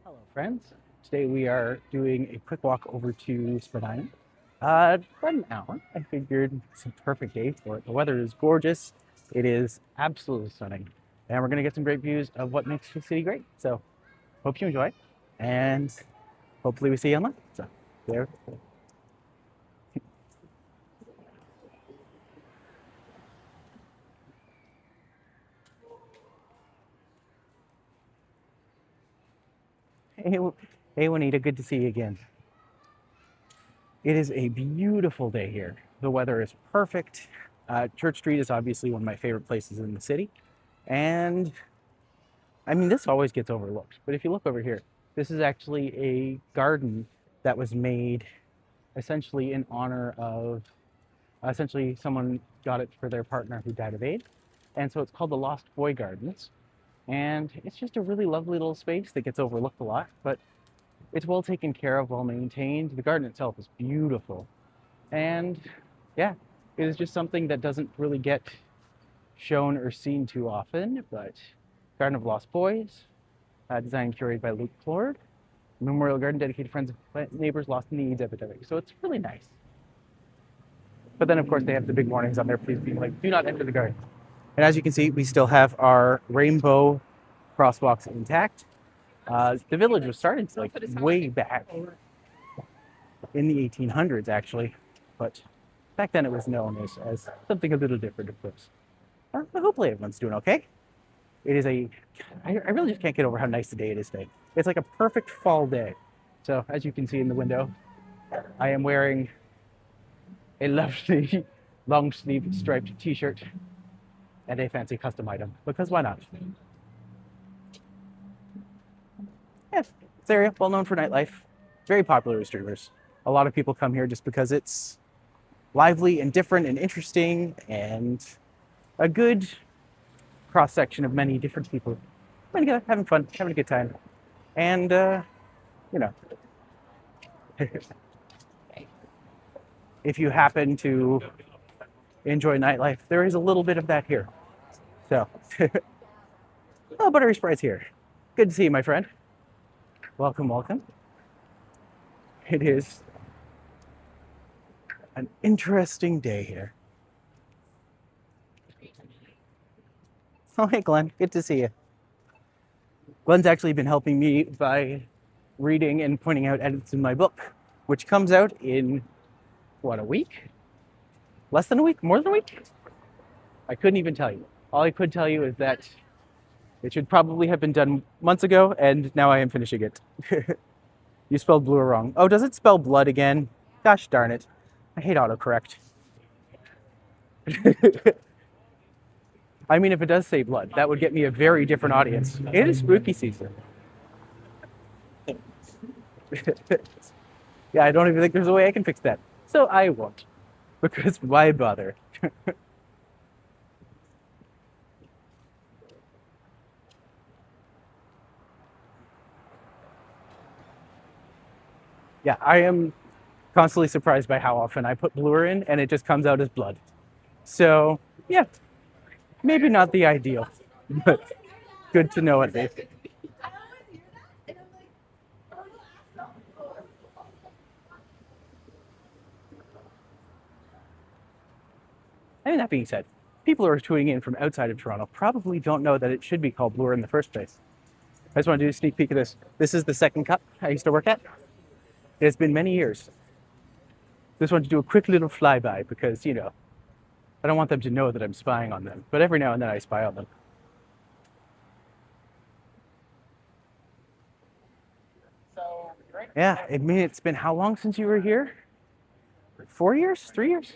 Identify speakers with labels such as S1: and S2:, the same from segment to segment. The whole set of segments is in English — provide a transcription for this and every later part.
S1: Hello, friends. Today we are doing a quick walk over to Spadina. About an hour. I figured it's a perfect day for it. The weather is gorgeous. It is absolutely stunning. And we're going to get some great views of what makes the city great. So, hope you enjoy. And hopefully we see you online. So, there. Hey, hey, Juanita. Good to see you again. It is a beautiful day here. The weather is perfect. Church Street is obviously one of my favorite places in the city. And I mean, this always gets overlooked, but if you look over here, this is actually a garden that was made essentially in honor of essentially someone got it for their partner who died of AIDS. And so it's called the Lost Boy Gardens. And it's just a really lovely little space that gets overlooked a lot, but it's well taken care of, well maintained. The garden itself is beautiful. And yeah, it is just something that doesn't really get shown or seen too often, but Garden of Lost Boys, designed and curated by Luke Plord. Memorial garden dedicated to friends and neighbors lost in the AIDS epidemic. So it's really nice. But then, of course, they have the big warnings on there, please being like, do not enter the garden. And as you can see, we still have our rainbow crosswalks intact. The village was started like way back in the 1800s, actually. But back then it was known as something a little different, of course. But hopefully everyone's doing okay. It is I really just can't get over how nice the day it is today. It's like a perfect fall day. So as you can see in the window, I am wearing a lovely long sleeve striped t-shirt and a fancy custom item, because why not? Yes, this area, well known for nightlife, very popular with streamers. A lot of people come here just because it's lively and different and interesting and a good cross section of many different people coming together, having fun, having a good time. And, you know, if you happen to enjoy nightlife, there is a little bit of that here. So, oh, Buttery Sprite's here. Good to see you, my friend. Welcome, welcome. It is an interesting day here. Oh, hey, Glenn. Good to see you. Glenn's actually been helping me by reading and pointing out edits in my book, which comes out in, what, a week? Less than a week? More than a week? I couldn't even tell you. All I could tell you is that it should probably have been done months ago, and now I am finishing it. You spelled blue wrong. Oh, does it spell blood again? Gosh darn it. I hate autocorrect. I mean, if it does say blood, that would get me a very different audience. It is spooky season. Yeah, I don't even think there's a way I can fix that. So I won't. Because why bother? Yeah, I am constantly surprised by how often I put bluer in and it just comes out as blood. So, yeah, maybe not the ideal, but good to know at least. I mean, that being said, people who are tuning in from outside of Toronto probably don't know that it should be called bluer in the first place. I just want to do a sneak peek of this. This is the second cup I used to work at. It's been many years. Just want to do a quick little flyby because, you know, I don't want them to know that I'm spying on them. But every now and then I spy on them. Yeah, I mean, it's been how long since you were here? 4 years? 3 years?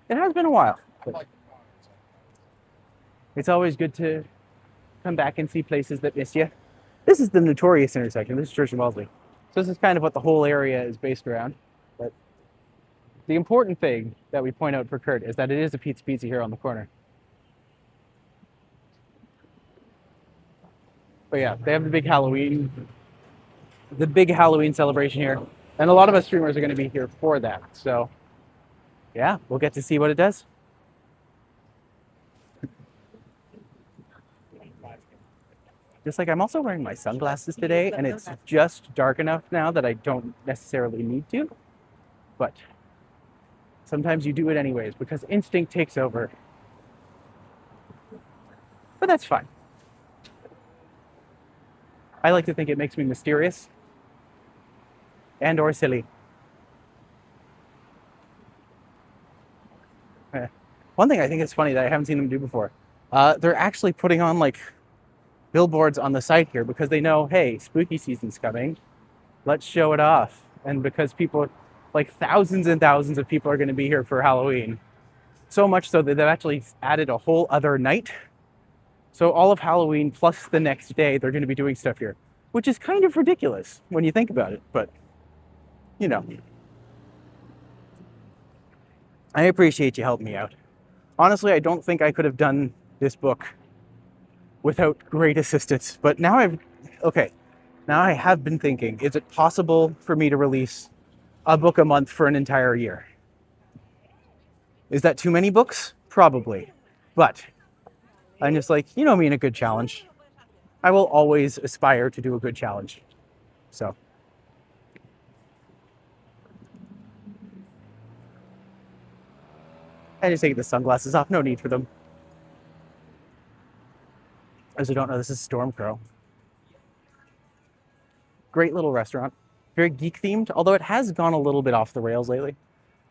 S1: It has been a while. But it's always good to come back and see places that miss you. This is the notorious intersection. This is Church and Wellesley. So this is kind of what the whole area is based around. But the important thing that we point out for Kurt is that it is a pizza here on the corner. But yeah, they have the big Halloween celebration here. And a lot of us streamers are going to be here for that. So yeah, we'll get to see what it does. Just like I'm also wearing my sunglasses today, and it's just dark enough now that I don't necessarily need to. But sometimes you do it anyways because instinct takes over. But that's fine. I like to think it makes me mysterious and or silly. One thing I think is funny that I haven't seen them do before, they're actually putting on like billboards on the site here because they know, hey, spooky season's coming. Let's show it off. And because people, like thousands and thousands of people are going to be here for Halloween. So much so that they've actually added a whole other night. So all of Halloween plus the next day, they're going to be doing stuff here, which is kind of ridiculous when you think about it. But, you know, I appreciate you helping me out. Honestly, I don't think I could have done this book without great assistance. But now I have been thinking, is it possible for me to release a book a month for an entire year? Is that too many books? Probably. But I'm just like, you know me in a good challenge. I will always aspire to do a good challenge. So. I just take the sunglasses off. No need for them. As I don't know, this is Storm Crow. Great little restaurant. Very geek themed, although it has gone a little bit off the rails lately.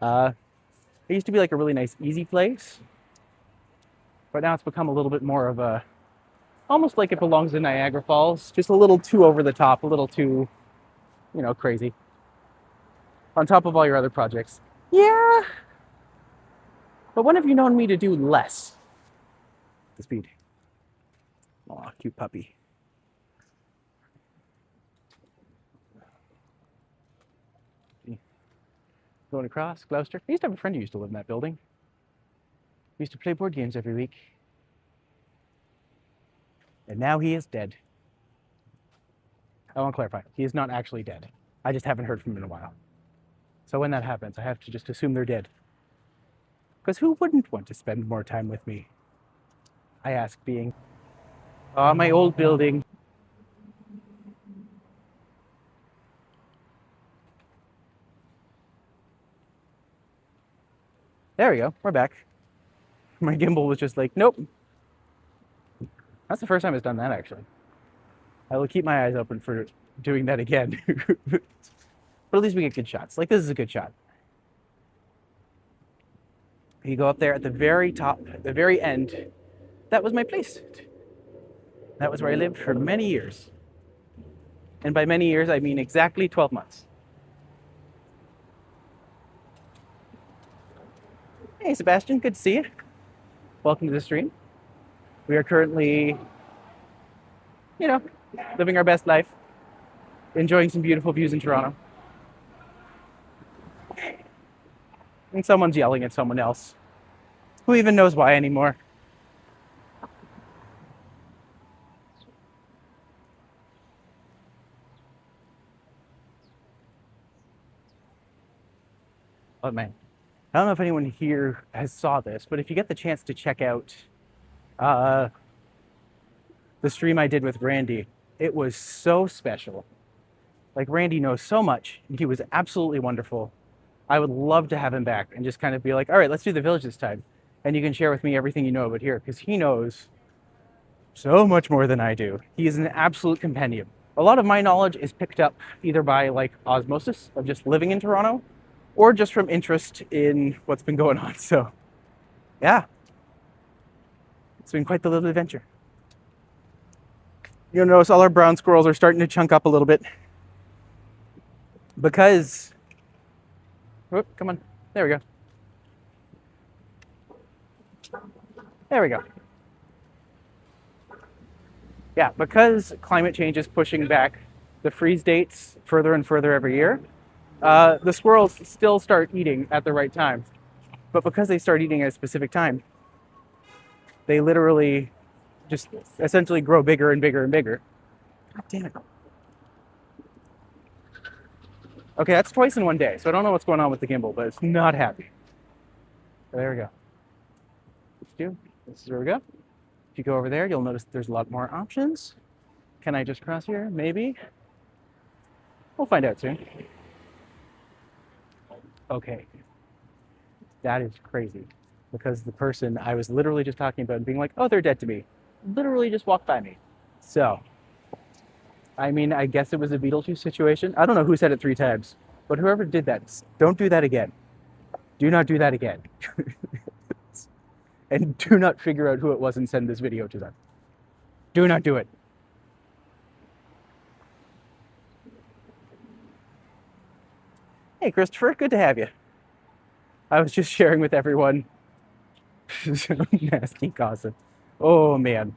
S1: It used to be like a really nice, easy place. But now it's become a little bit more of a, almost like it belongs in Niagara Falls. Just a little too over the top, a little too, you know, crazy. On top of all your other projects. Yeah. But when have you known me to do less? The speed. Aw, cute puppy. Going across, Gloucester. I used to have a friend who used to live in that building. We used to play board games every week. And now he is dead. I want to clarify. He is not actually dead. I just haven't heard from him in a while. So when that happens, I have to just assume they're dead. Because who wouldn't want to spend more time with me? I ask, being, my old building. There we go. We're back. My gimbal was just like, nope. That's the first time it's done that, actually. I will keep my eyes open for doing that again. But at least we get good shots. Like, this is a good shot. You go up there at the very top, at the very end. That was my place. That was where I lived for many years. And by many years, I mean exactly 12 months. Hey, Sebastian, good to see you. Welcome to the stream. We are currently, you know, living our best life, enjoying some beautiful views in Toronto. And someone's yelling at someone else. Who even knows why anymore? Oh man. I don't know if anyone here has saw this, but if you get the chance to check out the stream I did with Randy, it was so special. Like, Randy knows so much, and he was absolutely wonderful. I would love to have him back and just kind of be like, all right, let's do the village this time. And you can share with me everything you know about here, because he knows so much more than I do. He is an absolute compendium. A lot of my knowledge is picked up either by like osmosis of just living in Toronto, or just from interest in what's been going on. So, yeah. It's been quite the little adventure. You'll notice all our brown squirrels are starting to chunk up a little bit. Because... Oh, come on. There we go. There we go. Yeah, because climate change is pushing back the freeze dates further and further every year, the squirrels still start eating at the right time. But because they start eating at a specific time, they literally just essentially grow bigger and bigger and bigger. God damn it. Okay, that's twice in one day, so I don't know what's going on with the gimbal, but it's not happy. So there we go. This is where we go. If you go over there, you'll notice there's a lot more options. Can I just cross here? Maybe. We'll find out soon. Okay. That is crazy. Because the person I was literally just talking about being like, oh, they're dead to me, literally just walked by me. So, I mean, I guess it was a Beetlejuice situation. I don't know who said it 3 times, but whoever did that, don't do that again. Do not do that again. And do not figure out who it was and send this video to them. Do not do it. Hey, Christopher, good to have you. I was just sharing with everyone some nasty gossip. Oh, man.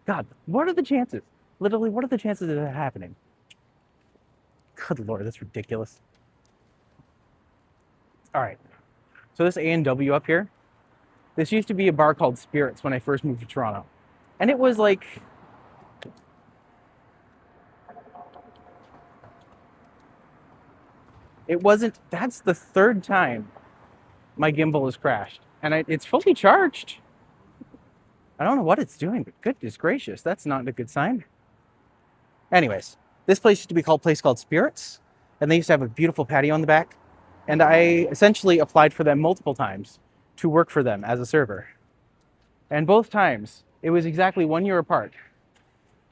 S1: God, what are the chances? Literally, what are the chances of that happening? Good Lord, that's ridiculous. All right. So this A&W up here, this used to be a bar called Spirits when I first moved to Toronto. And it was like... It wasn't... That's the 3rd time my gimbal has crashed. And it's fully charged. I don't know what it's doing, but goodness gracious, that's not a good sign. Anyways, this place used to be called place called Spirits. And they used to have a beautiful patio in the back. And I essentially applied for them multiple times to work for them as a server. And both times, it was exactly 1 year apart.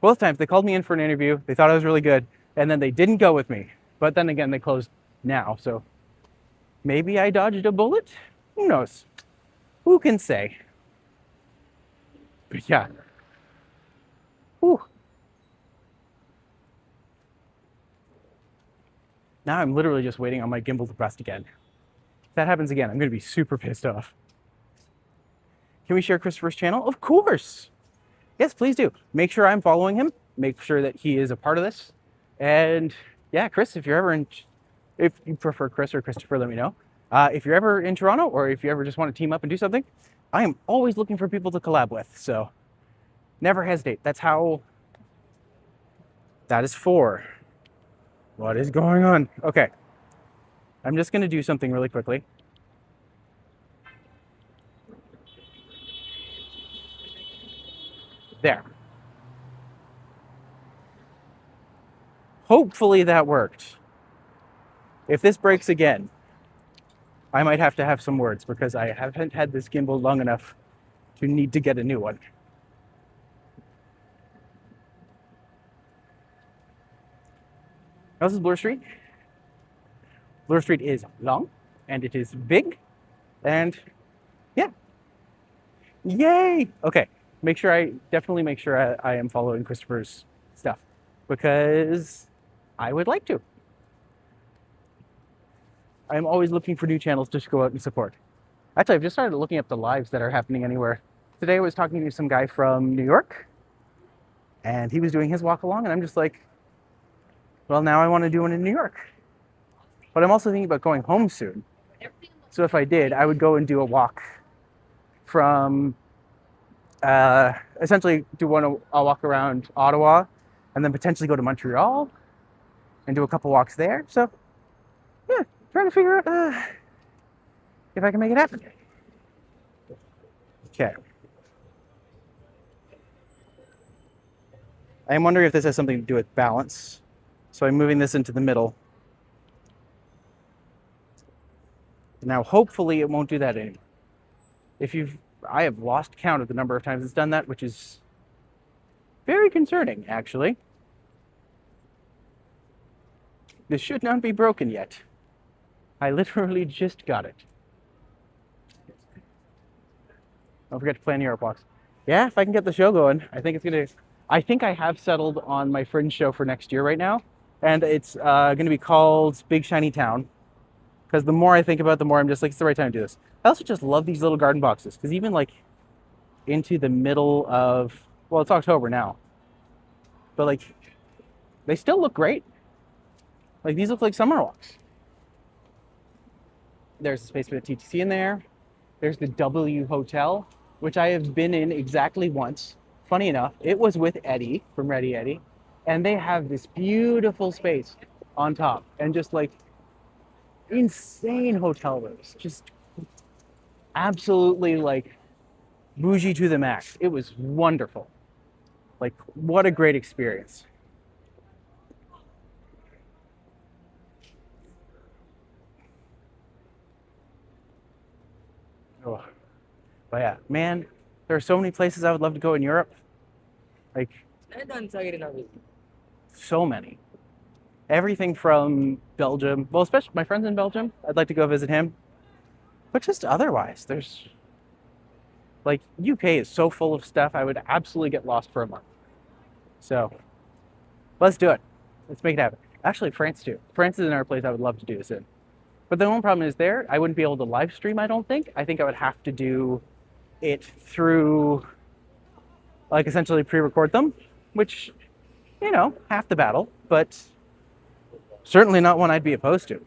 S1: Both times, they called me in for an interview. They thought I was really good. And then they didn't go with me. But then again, they closed now. So maybe I dodged a bullet? Who knows? Who can say? But yeah. Whew. Now I'm literally just waiting on my gimbal to rust again. If that happens again, I'm going to be super pissed off. Can we share Christopher's channel? Of course! Yes, please do. Make sure I'm following him. Make sure that he is a part of this. And yeah, Chris, if you're ever in... If you prefer Chris or Christopher, let me know. If you're ever in Toronto, or if you ever just want to team up and do something, I am always looking for people to collab with. So never hesitate. That's how... That is 4. What is going on? Okay. I'm just going to do something really quickly. There. Hopefully that worked. If this breaks again, I might have to have some words because I haven't had this gimbal long enough to need to get a new one. This is Bloor Street. Bloor Street is long and it is big and yeah. Yay! Okay, definitely make sure I am following Christopher's stuff because I would like to. I'm always looking for new channels to go out and support. Actually, I've just started looking up the lives that are happening anywhere. Today I was talking to some guy from New York and he was doing his walk along and I'm just like, well, now I want to do one in New York. But I'm also thinking about going home soon. So if I did, I would go and do a walk from, essentially I'll walk around Ottawa and then potentially go to Montreal and do a couple walks there. So yeah, trying to figure out if I can make it happen. Okay. I am wondering if this has something to do with balance. So I'm moving this into the middle. Now, hopefully it won't do that anymore. I have lost count of the number of times it's done that, which is very concerning, actually. This should not be broken yet. I literally just got it. Don't forget to plan your blocks. Yeah, if I can get the show going, I think I have settled on my fringe show for next year right now. And it's going to be called Big Shiny Town. Because the more I think about it, the more I'm just like, it's the right time to do this. I also just love these little garden boxes. Because even like into the middle of, well, it's October now. But like, they still look great. Like these look like summer walks. There's a space for the TTC in there. There's the W Hotel, which I have been in exactly once. Funny enough, it was with Eddie from Ready Eddie. And they have this beautiful space on top. And just like insane hotel rooms. Just absolutely like bougie to the max. It was wonderful. Like, what a great experience. Oh, but yeah, man, there are so many places I would love to go in Europe. Like, so many. Everything from Belgium, well, especially my friend's in Belgium. I'd like to go visit him. But just otherwise, there's like UK is so full of stuff. I would absolutely get lost for a month. So let's do it. Let's make it happen. Actually, France too. France is another place I would love to do this in. But the only problem is there, I wouldn't be able to live stream, I don't think. I think I would have to do it through, like, essentially pre-record them, which, you know, half the battle, but certainly not one I'd be opposed to.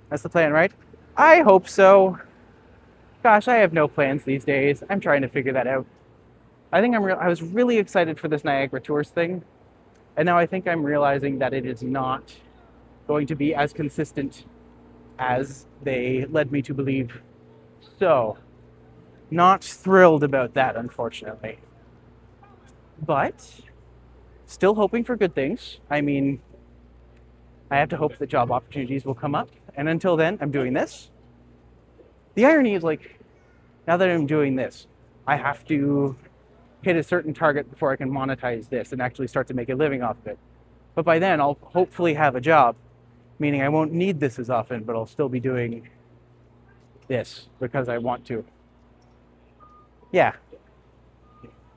S1: That's the plan, right? I hope so. Gosh, I have no plans these days. I'm trying to figure that out. I think I was really excited for this Niagara Tours thing, and now I think I'm realizing that it is not going to be as consistent as they led me to believe. So, not thrilled about that, unfortunately. But still hoping for good things. I mean, I have to hope that job opportunities will come up, and until then, I'm doing this. The irony is, like, now that I'm doing this, I have to hit a certain target before I can monetize this and actually start to make a living off of it. But by then, I'll hopefully have a job, meaning I won't need this as often, but I'll still be doing this because I want to. Yeah.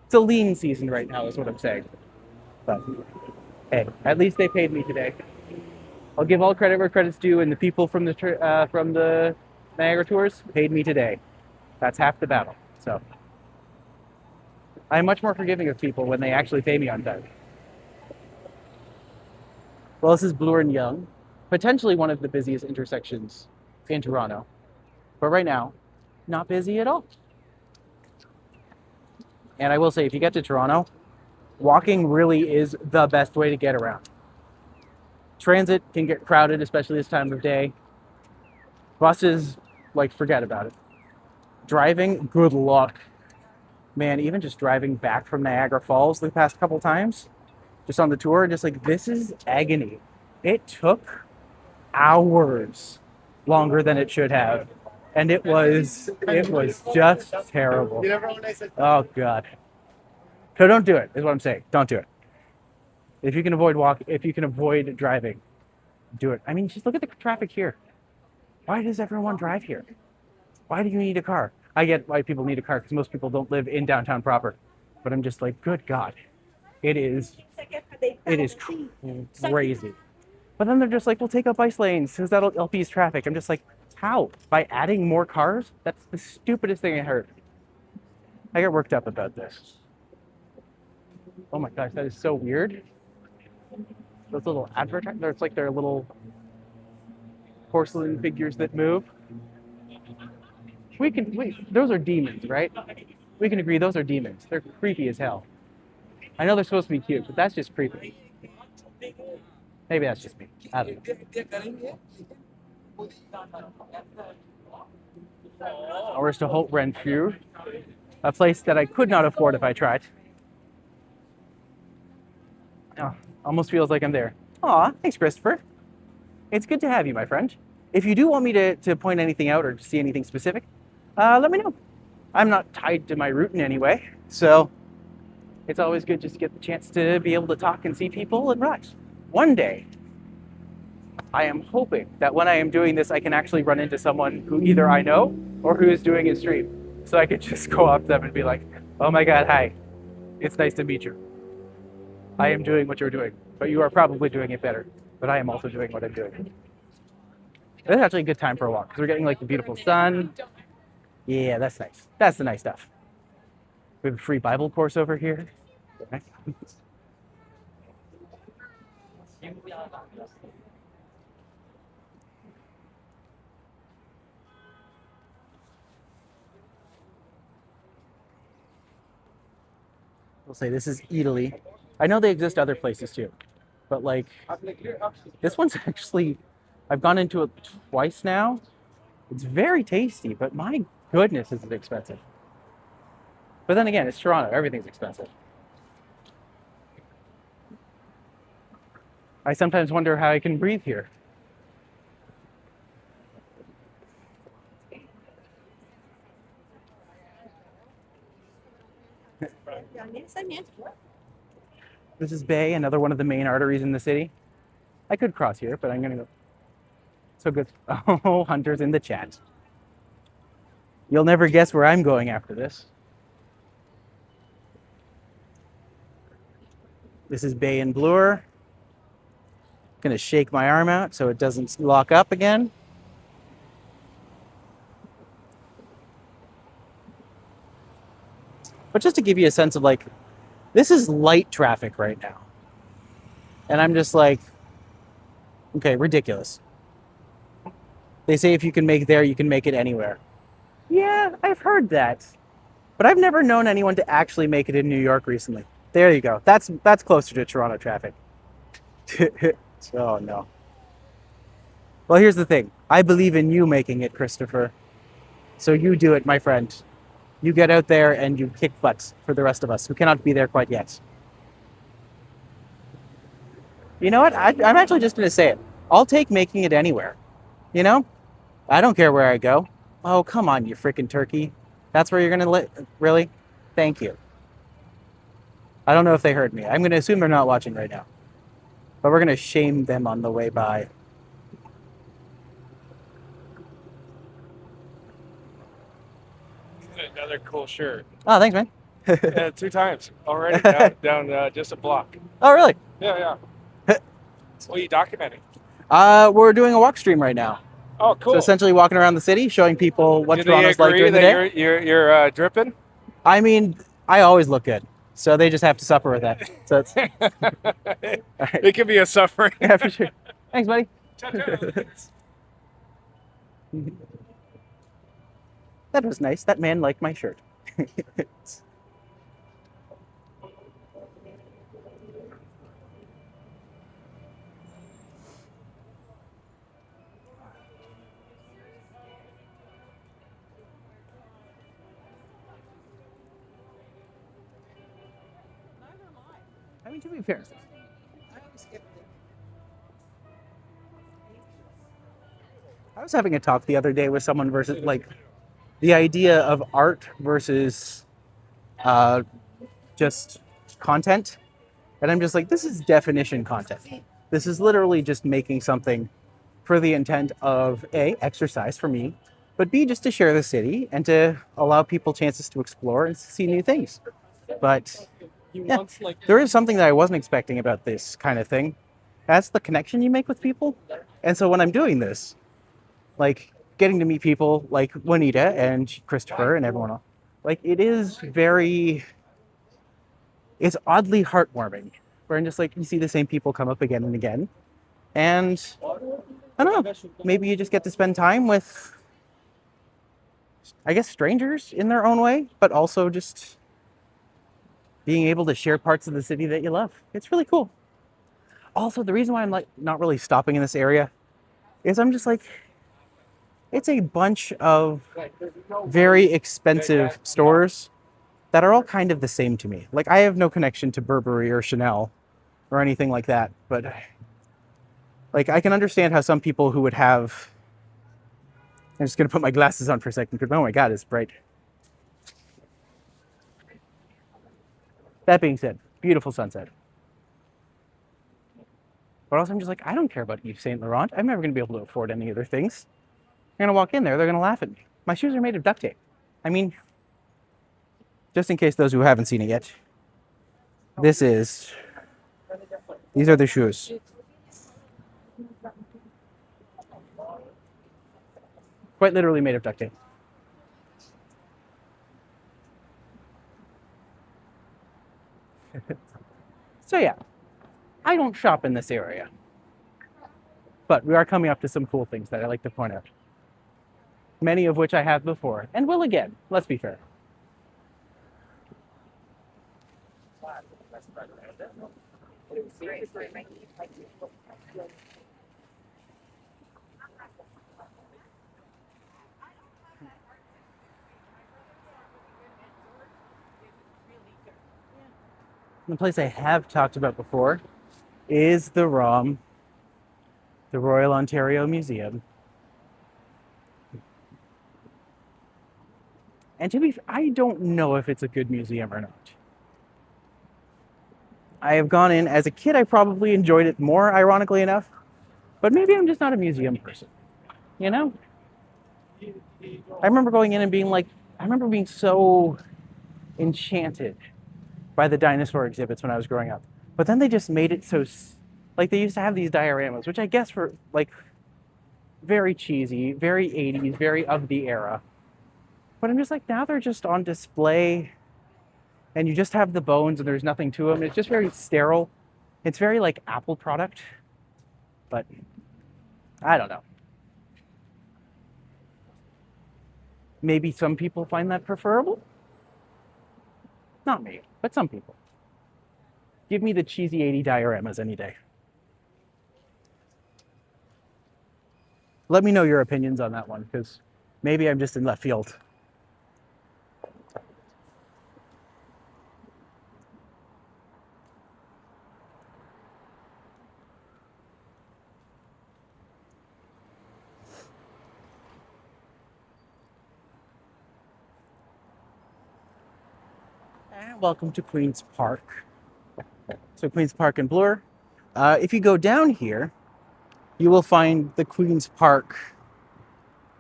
S1: It's a lean season right now, is what I'm saying. But hey, at least they paid me today. I'll give all credit where credit's due, and the people from the Niagara Tours paid me today. That's half the battle. So I'm much more forgiving of people when they actually pay me on time. Well, this is Bloor and Yonge, potentially one of the busiest intersections in Toronto. But right now, not busy at all. And I will say, if you get to Toronto, walking really is the best way to get around. Transit can get crowded, especially this time of day. Buses, like, forget about it. Driving, good luck. Man, even just driving back from Niagara Falls the past couple times, just on the tour, just like, this is agony. It took hours longer than it should have. And it was just terrible. Oh, God. So don't do it, is what I'm saying. Don't do it. If you can avoid driving, do it. I mean, just look at the traffic here. Why does everyone drive here? Why do you need a car? I get why people need a car because most people don't live in downtown proper. But I'm just like, good God. It is crazy. But then they're just like, we'll take up ice lanes because that'll help ease traffic. I'm just like, how? By adding more cars? That's the stupidest thing I heard. I get worked up about this. Oh my gosh, that is so weird. Those little advertisements, it's like they're little porcelain figures that move. Those are demons, right? We can agree those are demons. They're creepy as hell. I know they're supposed to be cute, but that's just creepy. Maybe that's just me. I don't know. We're to Holt Renfrew, a place that I could not afford if I tried. Oh, almost feels like I'm there. Aw, thanks, Christopher. It's good to have you, my friend. If you do want me to point anything out or to see anything specific, let me know. I'm not tied to my route in any way, so it's always good just to get the chance to be able to talk and see people and relax. One day, I am hoping that when I am doing this, I can actually run into someone who either I know or who is doing a stream. So I could just go up to them and be like, oh my God, hi. It's nice to meet you. I am doing what you're doing, but you are probably doing it better. But I am also doing what I'm doing. This is actually a good time for a walk because we're getting like the beautiful sun. Yeah, that's nice. That's the nice stuff. We have a free Bible course over here. We'll say this is Italy. I know they exist other places too, but like this one's actually, I've gone into it twice now. It's very tasty, but my goodness, is it expensive. But then again, it's Toronto. Everything's expensive. I sometimes wonder how I can breathe here. This is Bay, another one of the main arteries in the city. I could cross here, but I'm gonna go. So good. Oh, Hunter's in the chat. You'll never guess where I'm going after this. This is Bay and Bloor. Gonna shake my arm out so it doesn't lock up again. But just to give you a sense of like, this is light traffic right now. And I'm just like, okay, ridiculous. They say if you can make it there, you can make it anywhere. Yeah, I've heard that. But I've never known anyone to actually make it in New York recently. There you go. That's closer to Toronto traffic. Oh no. Well, here's the thing. I believe in you making it, Christopher. So you do it, my friend. You get out there and you kick butts for the rest of us who cannot be there quite yet. You know what? I'm actually just going to say it. I'll take making it anywhere. You know? I don't care where I go. Oh, come on, you freaking turkey. That's where you're going to live? Really? Thank you. I don't know if they heard me. I'm going to assume they're not watching right now. But we're going to shame them on the way by.
S2: Another cool shirt.
S1: Oh, thanks, man.
S2: Yeah, 2 times already down just a block.
S1: Oh, really?
S2: Yeah. What are you documenting?
S1: We're doing a walk stream right now.
S2: Oh, cool.
S1: So essentially walking around the city, showing people what Toronto's like during the day.
S2: You're dripping?
S1: I mean, I always look good. So they just have to suffer with that. So it's
S2: It can be a suffering.
S1: Yeah, for sure. Thanks, buddy. That was nice. That man liked my shirt. I mean, to be fair, I was having a talk the other day with someone versus like the idea of art versus just content. And I'm just like, this is definition content. This is literally just making something for the intent of A, exercise for me, but B, just to share the city and to allow people chances to explore and see new things. But yeah, there is something that I wasn't expecting about this kind of thing. That's the connection you make with people. And so when I'm doing this, like getting to meet people like Juanita and Christopher and everyone else, like it's oddly heartwarming. Where I'm just like, you see the same people come up again and again. And I don't know, maybe you just get to spend time with, I guess, strangers in their own way, but also just being able to share parts of the city that you love. It's really cool. Also, the reason why I'm like not really stopping in this area is I'm just like, it's a bunch of very expensive stores that are all kind of the same to me. Like I have no connection to Burberry or Chanel or anything like that, but like I can understand how some people who would have, I'm just gonna put my glasses on for a second because oh my God, it's bright. That being said, beautiful sunset. But also I'm just like, I don't care about Yves Saint Laurent. I'm never gonna be able to afford any other things. I'm gonna walk in there, they're gonna laugh at me. My shoes are made of duct tape. I mean, just in case those who haven't seen it yet, these are the shoes. Quite literally made of duct tape. So yeah, I don't shop in this area. But we are coming up to some cool things that I like to point out. Many of which I have before, and will again, let's be fair. The place I have talked about before is the ROM, the Royal Ontario Museum. And to be fair, I don't know if it's a good museum or not. I have gone in as a kid, I probably enjoyed it more, ironically enough, but maybe I'm just not a museum person, you know? I remember going in and being like, I remember being so enchanted by the dinosaur exhibits when I was growing up. But then they just made it so, like, they used to have these dioramas, which I guess were like very cheesy, very 80s, very of the era. But I'm just like, now they're just on display and you just have the bones and there's nothing to them. It's just very sterile. It's very like Apple product, but I don't know. Maybe some people find that preferable. Not me, but some people. Give me the cheesy 80 dioramas any day. Let me know your opinions on that one, because maybe I'm just in left field. And welcome to Queen's Park. So Queen's Park in Bloor. If you go down here, you will find the Queen's Park,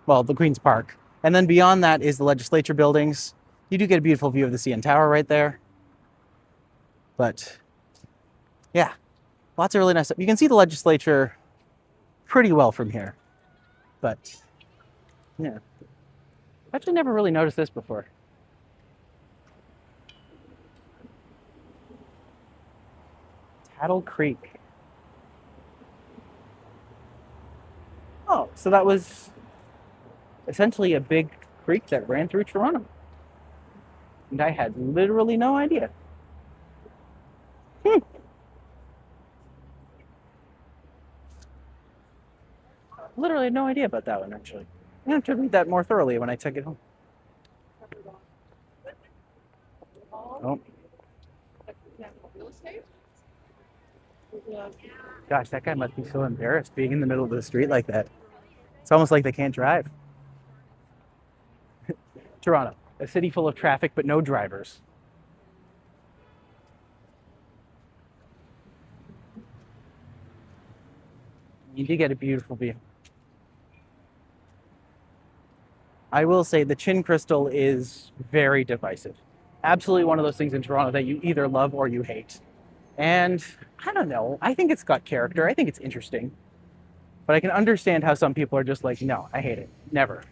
S1: well, the Queen's Park. And then beyond that is the legislature buildings. You do get a beautiful view of the CN Tower right there. But yeah, lots of really nice stuff. You can see the legislature pretty well from here. But yeah, I've actually never really noticed this before. Tattle Creek. Oh, so that was essentially a big creek that ran through Toronto. And I had literally no idea. Literally had no idea about that one, actually. I have to read that more thoroughly when I take it home. Oh. Gosh, that guy must be so embarrassed being in the middle of the street like that. It's almost like they can't drive. Toronto, a city full of traffic but no drivers. You do get a beautiful view. I will say the chin crystal is very divisive. Absolutely one of those things in Toronto that you either love or you hate. And I don't know, I think it's got character. I think it's interesting. But I can understand how some people are just like, no, I hate it. Never.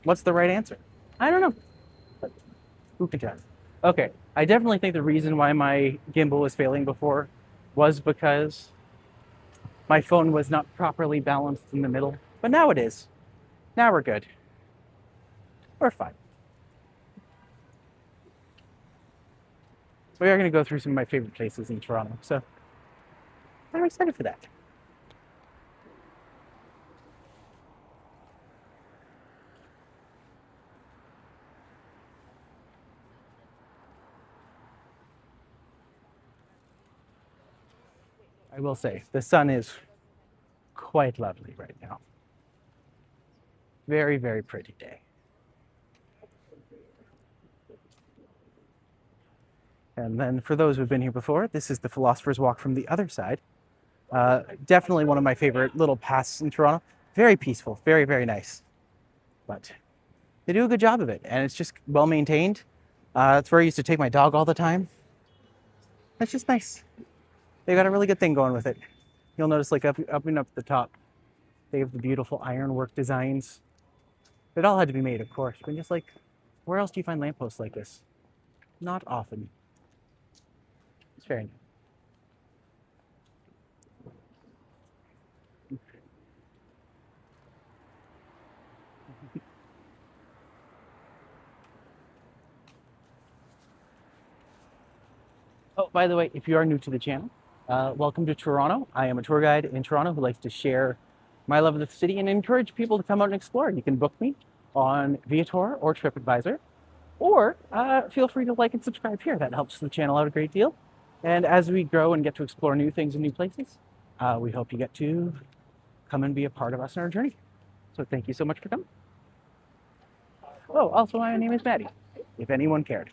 S1: What's the right answer? I don't know. But who can tell? Okay, I definitely think the reason why my gimbal was failing before was because my phone was not properly balanced in the middle. But now it is. Now we're good. We're fine. We are going to go through some of my favorite places in Toronto, so I'm excited for that. I will say, the sun is quite lovely right now. Very, very pretty day. And then for those who've been here before, this is the Philosopher's Walk from the other side. Definitely one of my favorite little paths in Toronto. Very peaceful, very, very nice. But they do a good job of it, and it's just well maintained. That's where I used to take my dog all the time. That's just nice. They got a really good thing going with it. You'll notice like up and up the top, they have the beautiful ironwork designs. It all had to be made, of course, but just like, where else do you find lampposts like this? Not often. It's very nice. Oh, by the way, if you are new to the channel, welcome to Toronto. I am a tour guide in Toronto who likes to share my love of the city and encourage people to come out and explore. You can book me on Viator or TripAdvisor, Or feel free to like and subscribe here. That helps the channel out a great deal. And as we grow and get to explore new things and new places, we hope you get to come and be a part of us in our journey. So thank you so much for coming. Oh, also my name is Matti, if anyone cared.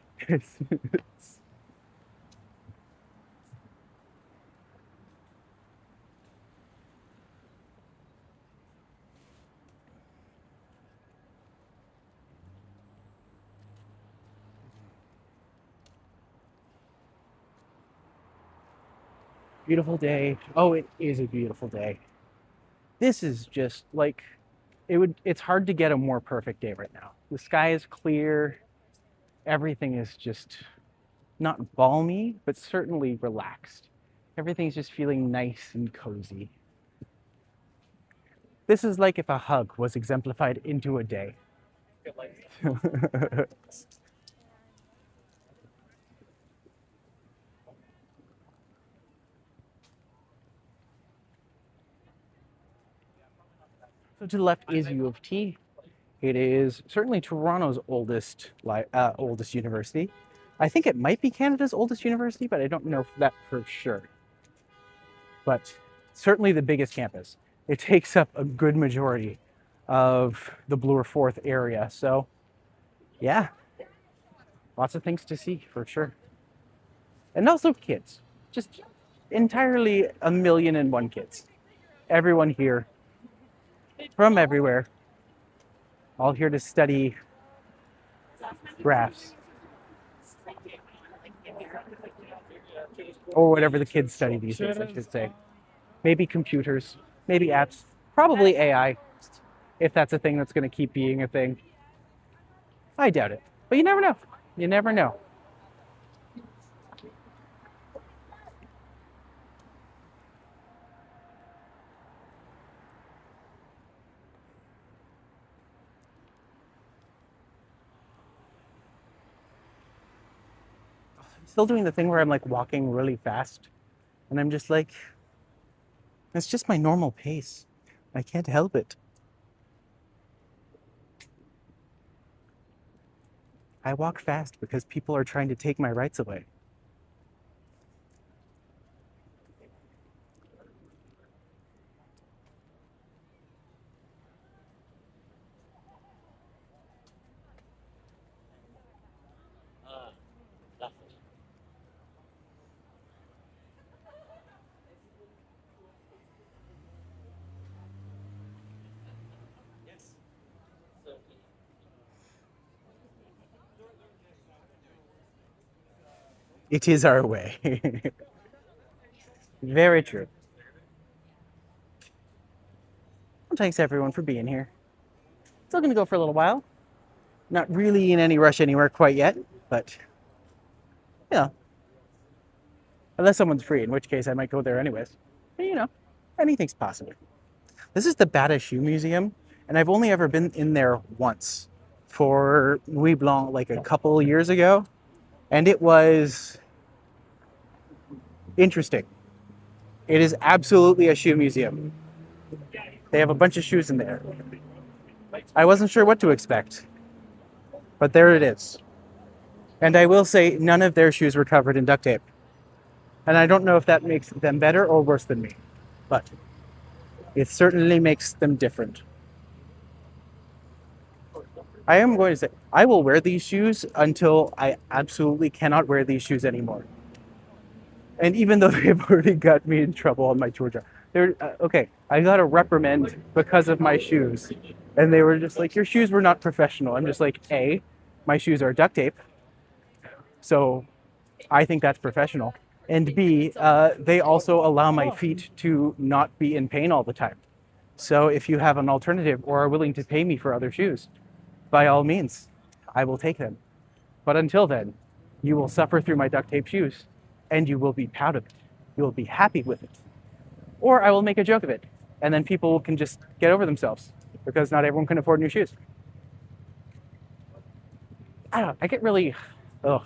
S1: Beautiful day. Oh, it is a beautiful day. This is just like it's hard to get a more perfect day right now. The sky is clear. Everything is just not balmy, but certainly relaxed. Everything's just feeling nice and cozy. This is like if a hug was exemplified into a day. So to the left is U of T. It is certainly Toronto's oldest university. I think it might be Canada's oldest university, but I don't know that for sure. But certainly the biggest campus. It takes up a good majority of the Bloor Forth area. So yeah, lots of things to see for sure. And also kids, just entirely 1,000,001 kids. Everyone here from everywhere, all here to study graphs. Or whatever the kids study these days, I should say. Maybe computers, maybe apps, probably AI, if that's a thing that's going to keep being a thing. I doubt it, but you never know. You never know. I'm still doing the thing where I'm like walking really fast, and I'm just like, it's just my normal pace. I can't help it. I walk fast because people are trying to take my rights away. It is our way. Very true. Well, thanks everyone for being here. Still gonna go for a little while. Not really in any rush anywhere quite yet, but yeah. Unless someone's free, in which case I might go there anyways. But you know, anything's possible. This is the Bata Shoe Museum, and I've only ever been in there once for Nuit Blanc like a couple years ago, and it was interesting. It is absolutely a shoe museum. They have a bunch of shoes in there. I wasn't sure what to expect, but there it is. And I will say none of their shoes were covered in duct tape. And I don't know if that makes them better or worse than me, but it certainly makes them different. I am going to say, I will wear these shoes until I absolutely cannot wear these shoes anymore. And even though they've already got me in trouble on my tour job, okay, I got a reprimand because of my shoes. And they were just like, your shoes were not professional. I'm just like, A, my shoes are duct tape. So I think that's professional. And B, they also allow my feet to not be in pain all the time. So if you have an alternative or are willing to pay me for other shoes, by all means, I will take them. But until then, you will suffer through my duct tape shoes and you will be proud of it. You will be happy with it. Or I will make a joke of it and then people can just get over themselves because not everyone can afford new shoes. I don't know, I get really, ugh.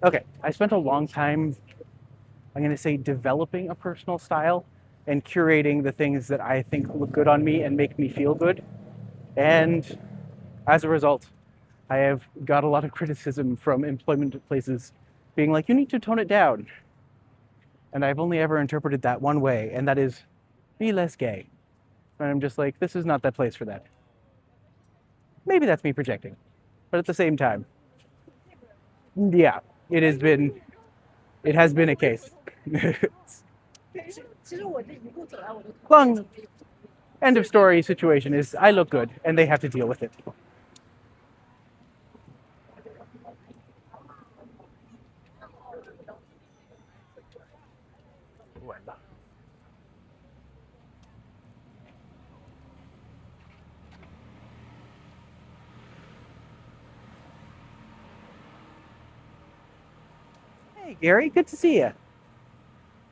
S1: Okay, I spent a long time, I'm gonna say, developing a personal style and curating the things that I think look good on me and make me feel good. And as a result, I have got a lot of criticism from employment places being like, you need to tone it down. And I've only ever interpreted that one way, and that is be less gay. And I'm just like, this is not that place for that. Maybe that's me projecting. But at the same time, yeah, it has been a case. Long end of story situation is I look good and they have to deal with it. Hey Gary, good to see you.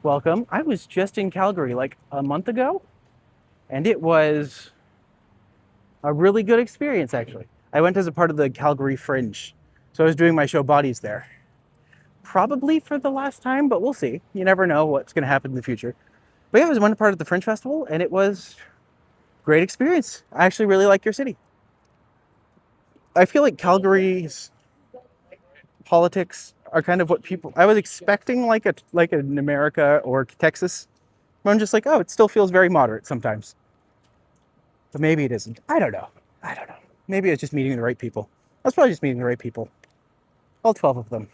S1: Welcome. I was just in Calgary like a month ago, and it was a really good experience actually. I went as a part of the Calgary Fringe, so I was doing my show Bodies there. Probably for the last time, but we'll see. You never know what's going to happen in the future. But yeah, I was one part of the Fringe Festival, and it was a great experience. I actually really like your city. I feel like Calgary's politics are kind of what people. I was expecting like an America or Texas. But I'm just like, oh, it still feels very moderate sometimes. But maybe it isn't. I don't know. Maybe it's just meeting the right people. I was probably just meeting the right people. All 12 of them.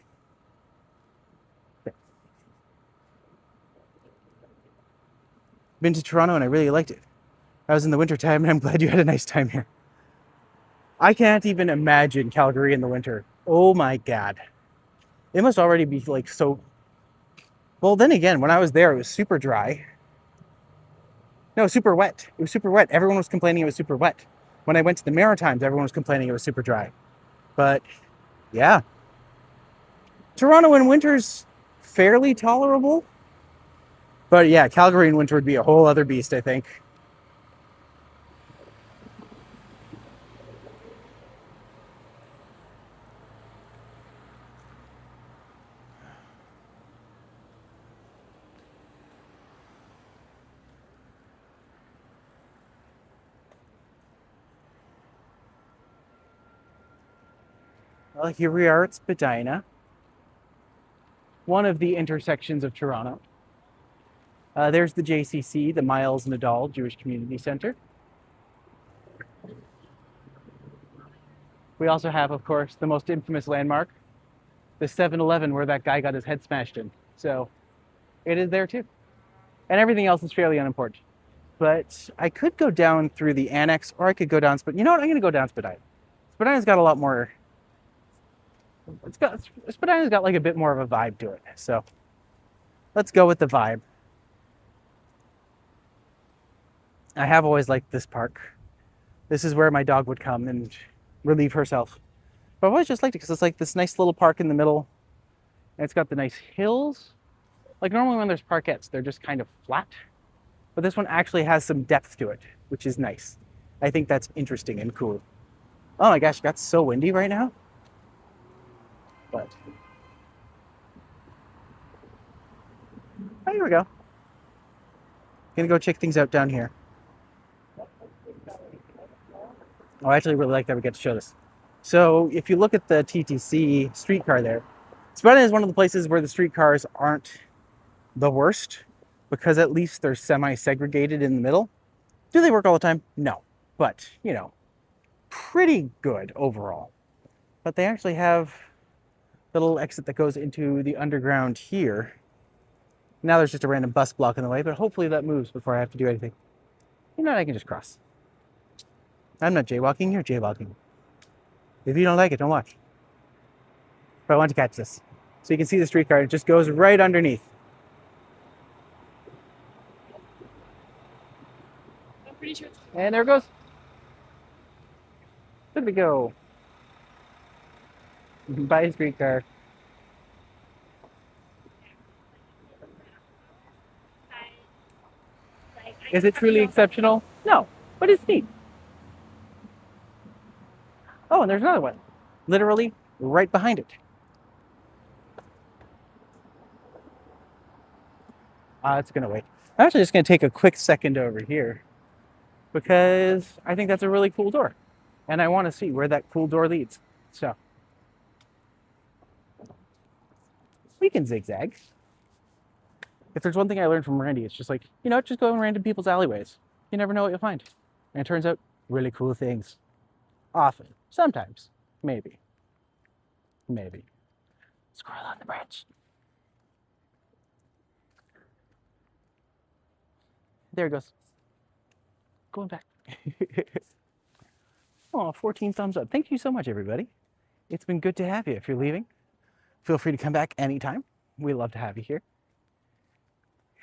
S1: Been to Toronto and I really liked it. I was in the wintertime and I'm glad you had a nice time here. I can't even imagine Calgary in the winter. Oh my God. It must already be like so. Well, then again, when I was there, it was super dry. No, super wet. It was super wet. Everyone was complaining it was super wet. When I went to the Maritimes, everyone was complaining it was super dry. But yeah. Toronto in winter's fairly tolerable. But yeah, Calgary in winter would be a whole other beast, I think. Well, here we are at Spadina, one of the intersections of Toronto. There's the JCC, the Miles Nadal Jewish Community Center. We also have, of course, the most infamous landmark, the 7-Eleven where that guy got his head smashed in. So it is there too. And everything else is fairly unimportant. But I could go down through the annex, or I could go down, you know what, I'm gonna go down Spadina. Spadina's got a lot more, Spadina's got like a bit more of a vibe to it. So let's go with the vibe. I have always liked this park. This is where my dog would come and relieve herself. But I've always just liked it because it's like this nice little park in the middle. And it's got the nice hills. Like normally when there's parkettes, they're just kind of flat. But this one actually has some depth to it, which is nice. I think that's interesting and cool. Oh my gosh, it got so windy right now. But oh, here we go. Gonna go check things out down here. Oh, I actually really like that we get to show this. So if you look at the TTC streetcar there, Spadina is one of the places where the streetcars aren't the worst because at least they're semi-segregated in the middle. Do they work all the time? No. But, you know, pretty good overall. But they actually have the little exit that goes into the underground here. Now there's just a random bus block in the way, but hopefully that moves before I have to do anything. You know what, I can just cross. I'm not jaywalking, you're jaywalking. If you don't like it, don't watch. But I want to catch this. So you can see the streetcar, it just goes right underneath.
S3: I'm pretty sure it's...
S1: And there it goes. Look at it go. Buy a streetcar. Is it truly exceptional? No, but it's neat. Oh, and there's another one. Literally right behind it. It's gonna wait. I'm actually just gonna take a quick second over here because I think that's a really cool door. And I want to see where that cool door leads. So we can zigzag. If there's one thing I learned from Randy, it's just like, just go in random people's alleyways. You never know what you'll find. And it turns out really cool things. Often. Sometimes. Maybe. Squirrel on the branch. There it goes. Going back. Oh, 14 thumbs up. Thank you so much, everybody. It's been good to have you. If you're leaving, feel free to come back anytime. We love to have you here.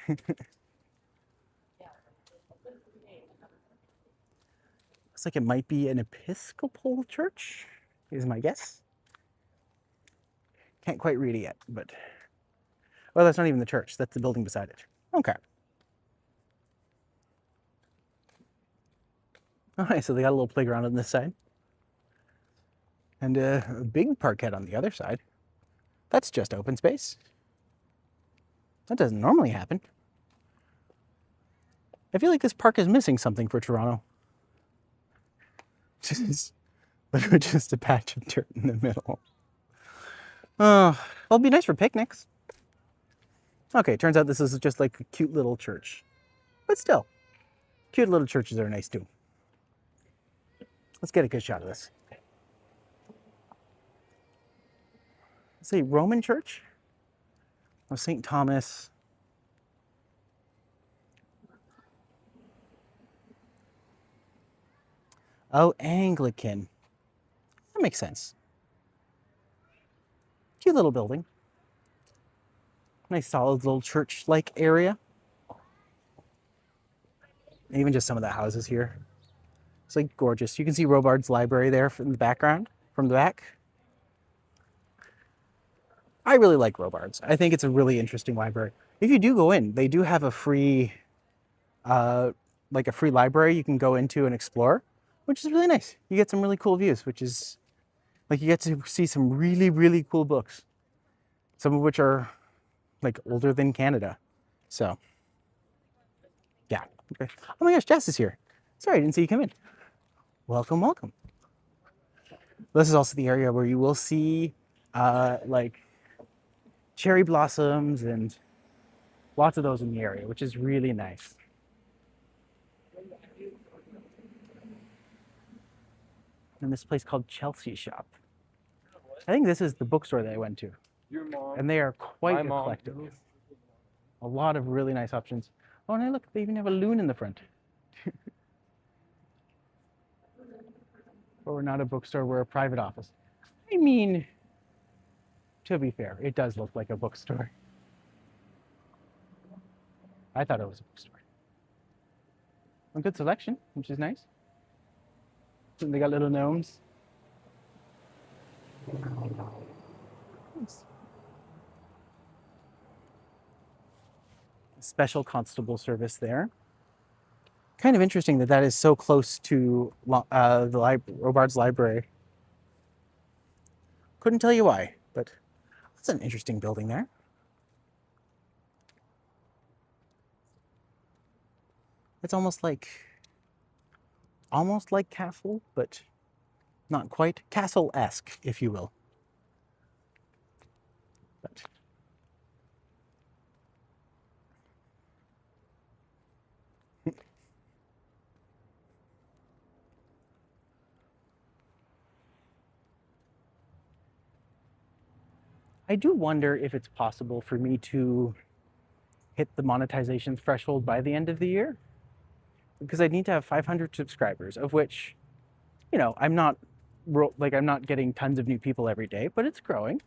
S1: Looks like it might be an Episcopal church, is my guess. Can't quite read it yet, but... Well, that's not even the church. That's the building beside it. Okay. All right, so they got a little playground on this side. And a big parkette on the other side. That's just open space. That doesn't normally happen. I feel like this park is missing something for Toronto. Just literally just a patch of dirt in the middle. Oh, it'll be nice for picnics. Okay, turns out this is just like a cute little church. But still, cute little churches are nice too. Let's get a good shot of this. Let's see, Roman Church of St. Thomas. Oh, Anglican. That makes sense. Cute little building. Nice solid little church-like area. Even just some of the houses here. It's like gorgeous. You can see Robards Library there from the background, from the back. I really like Robards. I think it's a really interesting library. If you do go in, they do have a free, like a free library you can go into and explore, which is really nice. You get some really cool views, which is, like, you get to see some really, really cool books. Some of which are, like, older than Canada. So, yeah. Okay. Oh my gosh, Jess is here. Sorry, I didn't see you come in. Welcome, welcome. This is also the area where you will see, like, cherry blossoms and lots of those in the area, which is really nice. And this place called Chelsea Shop. I think this is the bookstore that I went to.
S2: Your mom.
S1: And they are quite
S2: My
S1: eclectic.
S2: mom.
S1: A lot of really nice options. Oh, and look, they even have a loon in the front. But we're not a bookstore, we're a private office. I mean, to be fair, it does look like a bookstore. I thought it was a bookstore. A good selection, which is nice. And they got little gnomes. Nice. Special constable service there. Kind of interesting that that is so close to the Robards Library. Couldn't tell you why, but that's an interesting building there. It's almost like castle, but not quite castle-esque, if you will. But I do wonder if it's possible for me to hit the monetization threshold by the end of the year, because I need to have 500 subscribers, of which, I'm not getting tons of new people every day, but it's growing,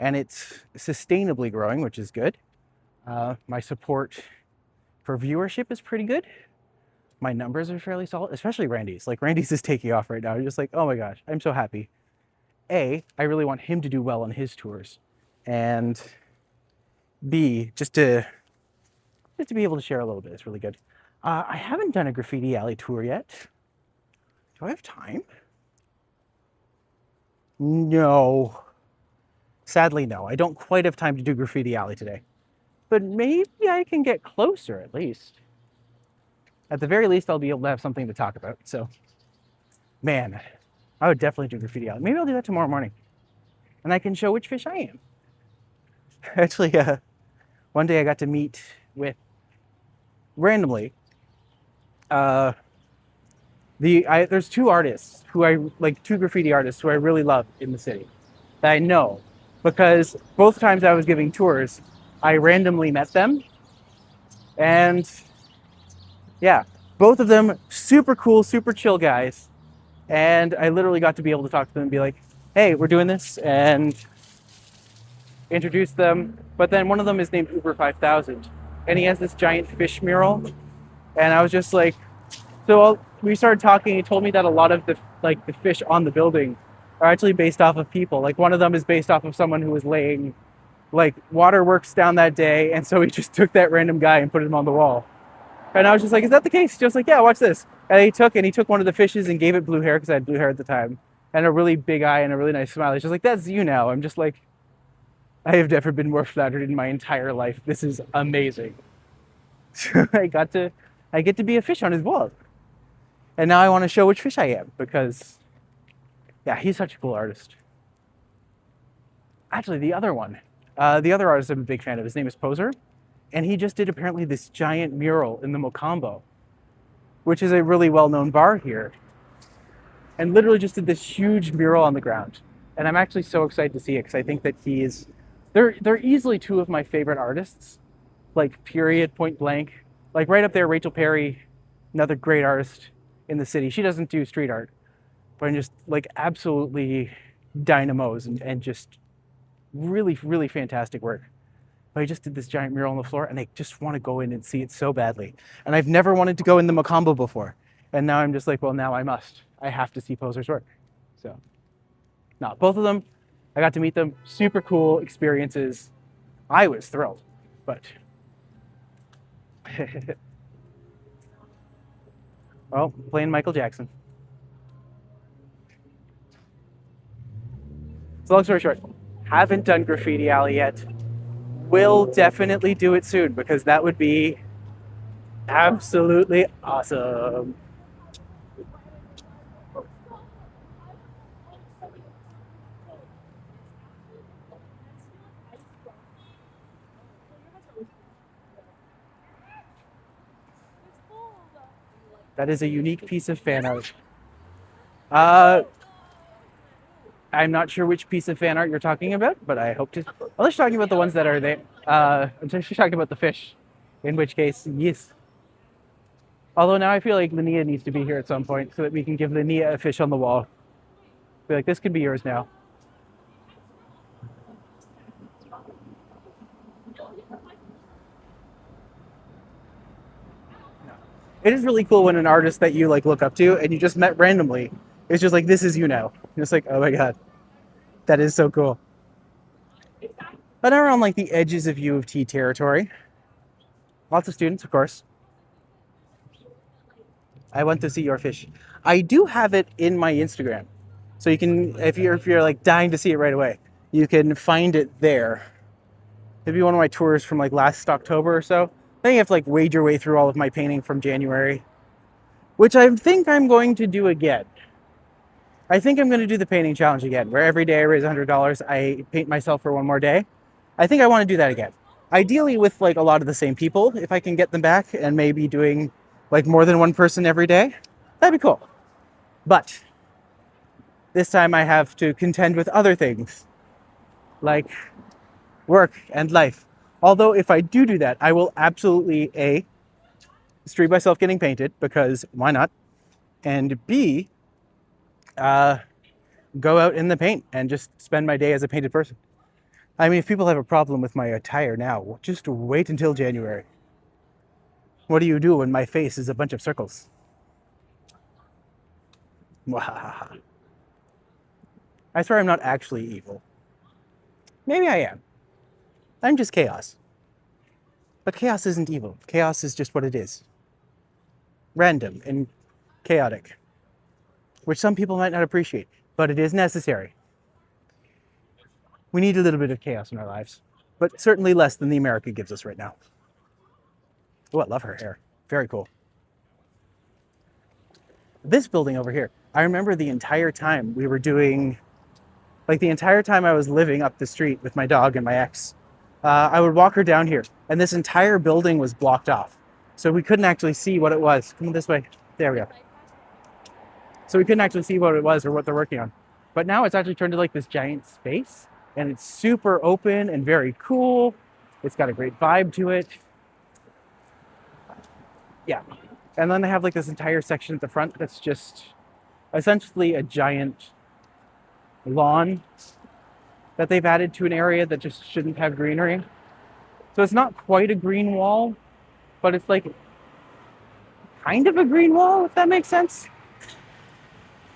S1: and it's sustainably growing, which is good. My support for viewership is pretty good. My numbers are fairly solid, especially Randy's. Like, Randy's is taking off right now. I'm just like, oh my gosh, I'm so happy. A, I really want him to do well on his tours. And B, just to be able to share a little bit is really good. I haven't done a graffiti alley tour yet. Do I have time? No. Sadly, no. I don't quite have time to do graffiti alley today. But maybe I can get closer at least. At the very least, I'll be able to have something to talk about. So, man, I would definitely do graffiti alley. Maybe I'll do that tomorrow morning. And I can show which fish I am. Actually, one day I got to meet with, randomly, there's two artists who I like, two graffiti artists who I really love in the city that I know, because both times I was giving tours, I randomly met them, and yeah, both of them super cool, super chill guys, and I literally got to be able to talk to them and be like, "Hey, we're doing this," and introduce them. But then one of them is named Uber 5000, and he has this giant fish mural, and I was just like, we started talking. He told me that a lot of the fish on the building are actually based off of people. Like one of them is based off of someone who was laying like waterworks down that day, and so he just took that random guy and put him on the wall. And I was just like, "Is that the case?" Just like, "Yeah, watch this." And he took one of the fishes and gave it blue hair, because I had blue hair at the time, and a really big eye and a really nice smile. He's just like, "That's you now." I'm just like, I have never been more flattered in my entire life. This is amazing. I get to be a fish on his wall. And now I want to show which fish I am, because, yeah, he's such a cool artist. Actually, the other artist I'm a big fan of, his name is Poser, and he just did apparently this giant mural in the Mocambo, which is a really well-known bar here, and literally just did this huge mural on the ground. And I'm actually so excited to see it, because I think that they're easily two of my favorite artists, like period, point blank. Like right up there, Rachel Perry, another great artist in the city. She doesn't do street art, but just like absolutely dynamos and just really, really fantastic work. But I just did this giant mural on the floor, and I just want to go in and see it so badly. And I've never wanted to go in the Mocambo before. And now I'm just like, well, now I must. I have to see Poser's work. So, no, both of them, I got to meet them. Super cool experiences. I was thrilled, but well, playing Michael Jackson. So long story short, haven't done Graffiti Alley yet. Will definitely do it soon, because that would be absolutely awesome. That is a unique piece of fan art. I'm not sure which piece of fan art you're talking about, but I hope to. Unless you're talking about the ones that are there. Unless you're talking about the fish, in which case, yes. Although now I feel like Linnea needs to be here at some point, so that we can give Linnea a fish on the wall. Be like, this can be yours now. It is really cool when an artist that you like look up to and you just met randomly, it's just like, this is you now. And it's like, oh my god, that is so cool. But around like the edges of U of T territory, lots of students, of course. I want to see your fish. I do have it in my Instagram, so you can, if you're like dying to see it right away, you can find it there. It'd be one of my tours from like last October or so. Then you have to like wade your way through all of my painting from January, which I think I'm going to do again. I think I'm going to do the painting challenge again, where every day I raise $100, I paint myself for one more day. I think I want to do that again. Ideally with like a lot of the same people, if I can get them back, and maybe doing like more than one person every day, that'd be cool. But this time I have to contend with other things, like work and life. Although if I do that, I will absolutely A, stream myself getting painted, because why not? And B, go out in the paint and just spend my day as a painted person. I mean, if people have a problem with my attire now, just wait until January. What do you do when my face is a bunch of circles? I swear I'm not actually evil. Maybe I am. I'm just chaos. But chaos isn't evil. Chaos is just what it is. Random and chaotic. Which some people might not appreciate, but it is necessary. We need a little bit of chaos in our lives, but certainly less than the America gives us right now. Oh, I love her hair. Very cool. This building over here, I remember the entire time we were doing, like the entire time I was living up the street with my dog and my ex, I would walk her down here, and this entire building was blocked off. So we couldn't actually see what it was. Come this way. There we go. So we couldn't actually see what it was or what they're working on. But now it's actually turned to like this giant space, and it's super open and very cool. It's got a great vibe to it. Yeah. And then they have like this entire section at the front that's just essentially a giant lawn that they've added to an area that just shouldn't have greenery. So it's not quite a green wall, but it's like kind of a green wall, if that makes sense.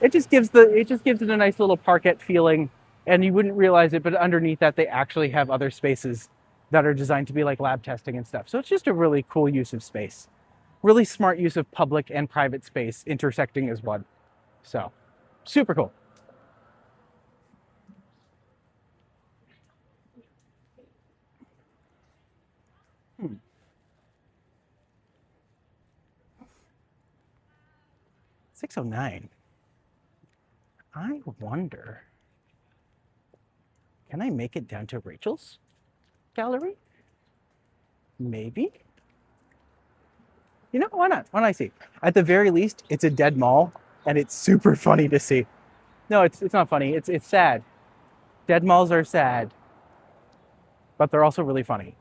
S1: It just gives it a nice little parquet feeling, and you wouldn't realize it, but underneath that they actually have other spaces that are designed to be like lab testing and stuff. So it's just a really cool use of space. Really smart use of public and private space intersecting as one. So, super cool. Hmm. 609. I wonder, can I make it down to Rachel's gallery? Maybe. You know, why not? Why not I see? At the very least, it's a dead mall, and it's super funny to see. No, it's not funny. It's sad. Dead malls are sad, but they're also really funny.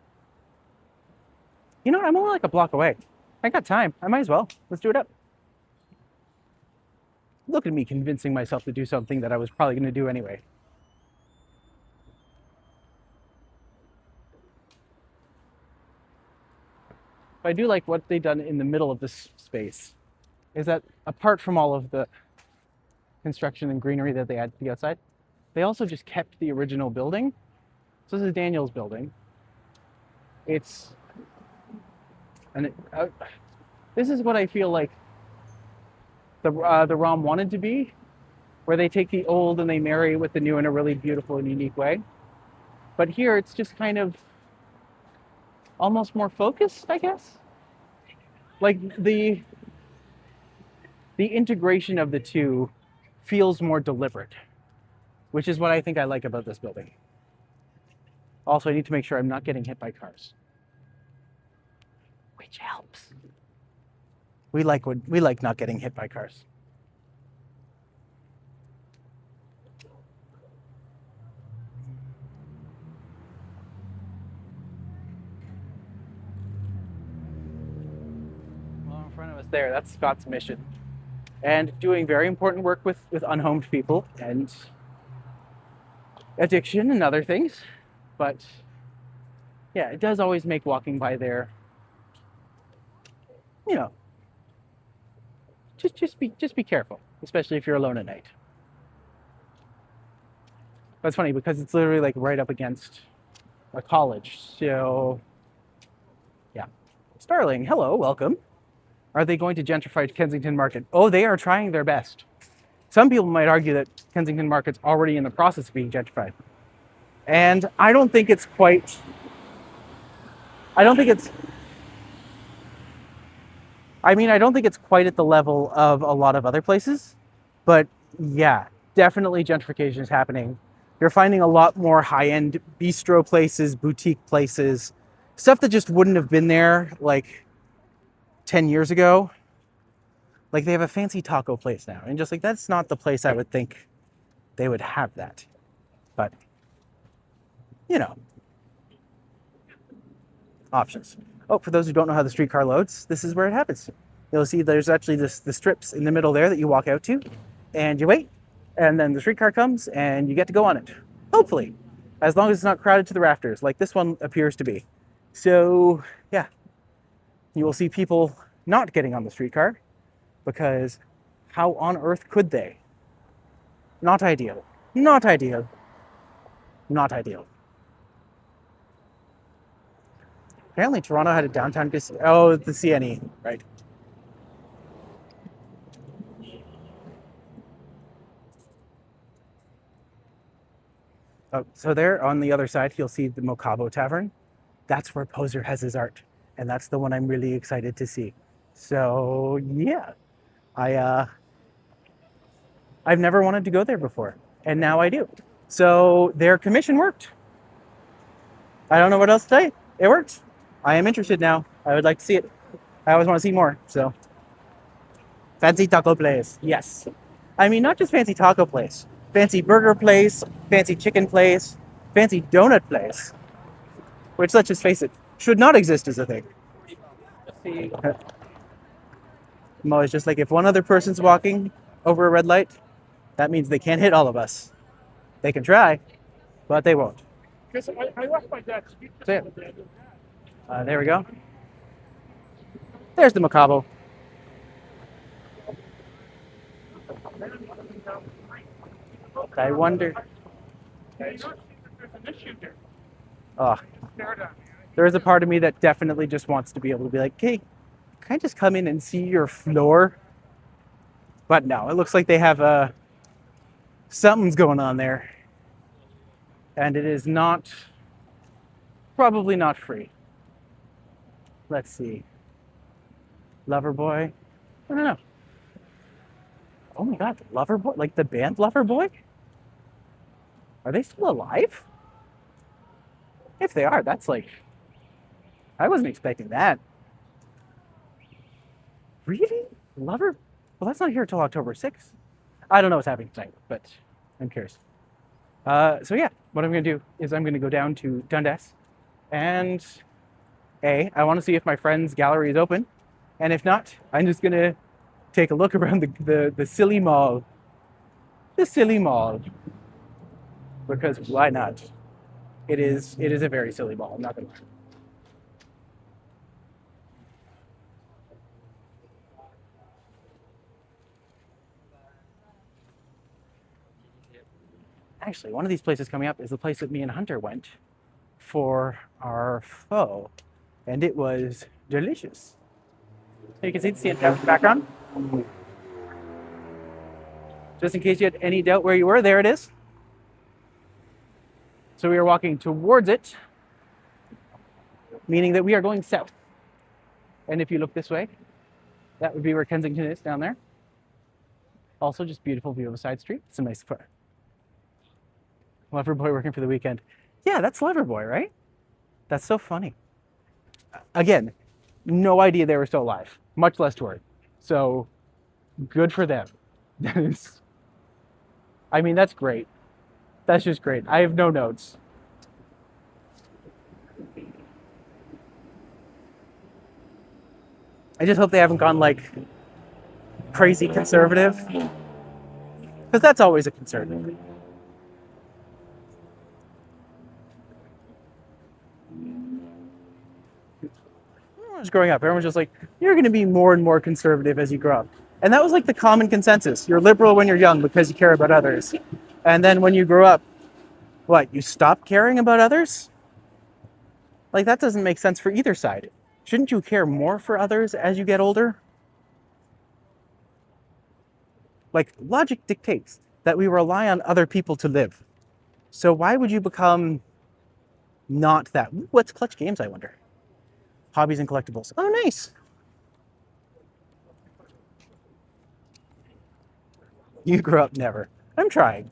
S1: You know what? I'm only like a block away. I got time. I might as well. Let's do it up. Look at me convincing myself to do something that I was probably going to do anyway. But I do like what they've done in the middle of this space is that apart from all of the construction and greenery that they added to the outside, they also just kept the original building. So this is Daniel's building. This is what I feel like the ROM wanted to be, where they take the old and they marry with the new in a really beautiful and unique way. But here it's just kind of almost more focused, I guess. Like the integration of the two feels more deliberate, which is what I think I like about this building. Also, I need to make sure I'm not getting hit by cars, which helps. We like not getting hit by cars. Well, in front of us there, that's Scott's mission. And doing very important work with unhomed people and addiction and other things. But yeah, it does always make walking by there, you know, just be careful, especially if you're alone at night. But it's funny because it's literally like right up against a college. So yeah. Starling, hello, welcome. Are they going to gentrify Kensington Market? Oh, they are trying their best. Some people might argue that Kensington Market's already in the process of being gentrified. And I don't think it's quite, I don't think it's quite at the level of a lot of other places, but yeah, definitely gentrification is happening. You're finding a lot more high-end bistro places, boutique places, stuff that just wouldn't have been there like 10 years ago. Like they have a fancy taco place now, and just like that's not the place I would think they would have that. But you know, options. Oh, for those who don't know how the streetcar loads, this is where it happens. You'll see there's actually the strips in the middle there that you walk out to, and you wait, and then the streetcar comes, and you get to go on it. Hopefully, as long as it's not crowded to the rafters, like this one appears to be. So, yeah, you will see people not getting on the streetcar, because how on earth could they? Not ideal. Not ideal. Not ideal. Apparently Toronto had a downtown casino. Oh, the CNE, right. Oh, so there on the other side, you'll see the Mocabo Tavern. That's where Poser has his art. And that's the one I'm really excited to see. So yeah, I've never wanted to go there before, and now I do. So their commission worked. I don't know what else to say. It worked. I am interested now. I would like to see it. I always want to see more. So fancy taco place, yes. I mean, not just fancy taco place, fancy burger place, fancy chicken place, fancy donut place, which, let's just face it, should not exist as a thing. I'm always just like, if one other person's walking over a red light, that means they can't hit all of us. They can try, but they won't.
S2: Because I left my dad.
S1: There we go. There's the Macabo. I wonder. Oh, there is a part of me that definitely just wants to be able to be like, hey, can I just come in and see your floor? But no, it looks like they have something's going on there. And it is not, probably not free. Let's see. Loverboy? I don't know. Oh my God, Loverboy? Like the band Loverboy? Are they still alive? If they are, that's like, I wasn't expecting that. Really? Lover? Well, that's not here until October 6th. I don't know what's happening tonight, but I'm curious. So yeah, what I'm going to do is I'm going to go down to Dundas, and I want to see if my friend's gallery is open, and if not, I'm just going to take a look around the silly mall. The silly mall. Because why not? It is a very silly mall, I'm not going to lie. Actually, one of these places coming up is the place that me and Hunter went for our pho, and it was delicious. So you can see the in the background. Just in case you had any doubt where you were, there it is. So we are walking towards it, meaning that we are going south. And if you look this way, that would be where Kensington is down there. Also, just beautiful view of a side street. It's a nice spot. Loverboy working for the weekend. Yeah, that's Loverboy, right? That's so funny. Again, no idea they were still alive, much less toured. So good for them. I mean, that's great. That's just great. I have no notes. I just hope they haven't gone like crazy conservative, because that's always a concern. When I was growing up, everyone was just like, you're going to be more and more conservative as you grow up. And that was like the common consensus. You're liberal when you're young because you care about others. And then when you grow up, what, you stop caring about others? Like, that doesn't make sense for either side. Shouldn't you care more for others as you get older? Like, logic dictates that we rely on other people to live. So why would you become not that? What's Clutch Games, I wonder? Hobbies and collectibles. Oh, nice. You grew up never. I'm trying.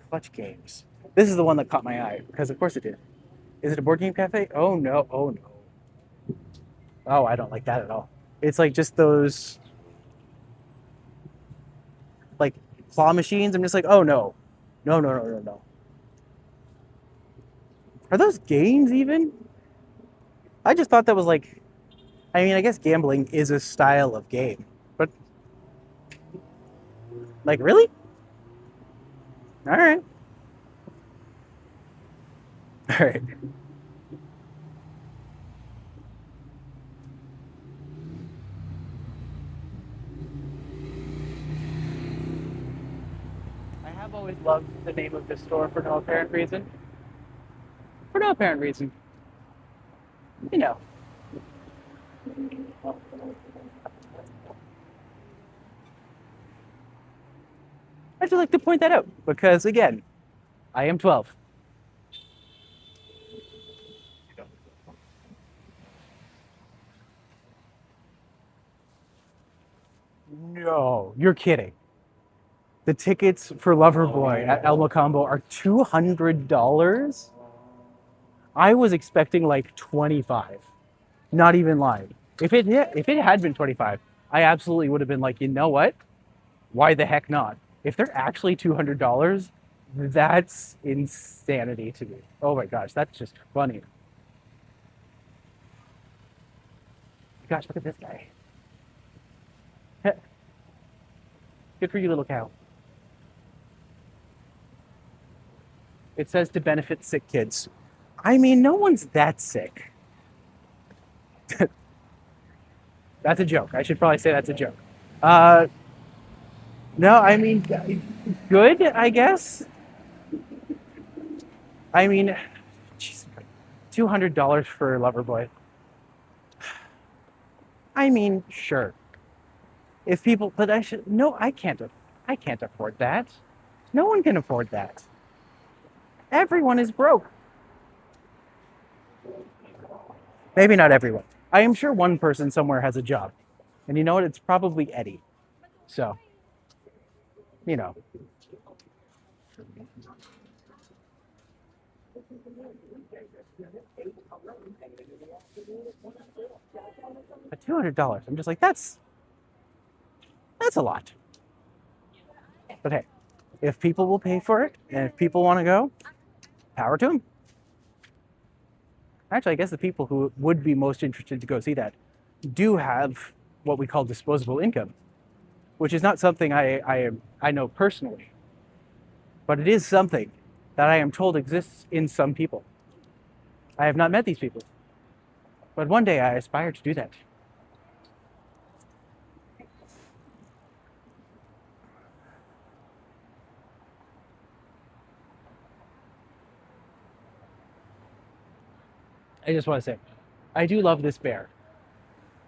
S1: Clutch Games. This is the one that caught my eye, because of course it did. Is it a board game cafe? Oh no, oh no. Oh, I don't like that at all. It's like just those like claw machines. I'm just like, oh no. No. Are those games even? I just thought that was like, I mean, I guess gambling is a style of game, but like, really? All right. I have always loved the name of this store for no apparent reason. For no apparent reason. You know. I just like to point that out because, again, I am 12. No, you're kidding. The tickets for Loverboy at El Mocambo are $200. I was expecting like 25. Not even lying. If it had been 25, I absolutely would have been like, you know what? Why the heck not? If they're actually $200, that's insanity to me. Oh my gosh, that's just funny. Gosh, look at this guy. Good for you, little cow. It says to benefit sick kids. I mean, no one's that sick. That's a joke. I should probably say that's a joke. No, I mean, good, I guess. I mean, geez, $200 for Loverboy. I mean, sure. If people, but I should, no, I can't afford that. No one can afford that. Everyone is broke. Maybe not everyone. I am sure one person somewhere has a job. And you know what? It's probably Eddie. So, you know. But $200, I'm just like, that's a lot. But hey, if people will pay for it, and if people want to go, power to them. Actually, I guess the people who would be most interested to go see that do have what we call disposable income, which is not something I know personally, but it is something that I am told exists in some people. I have not met these people, but one day I aspire to do that. I just want to say, I do love this bear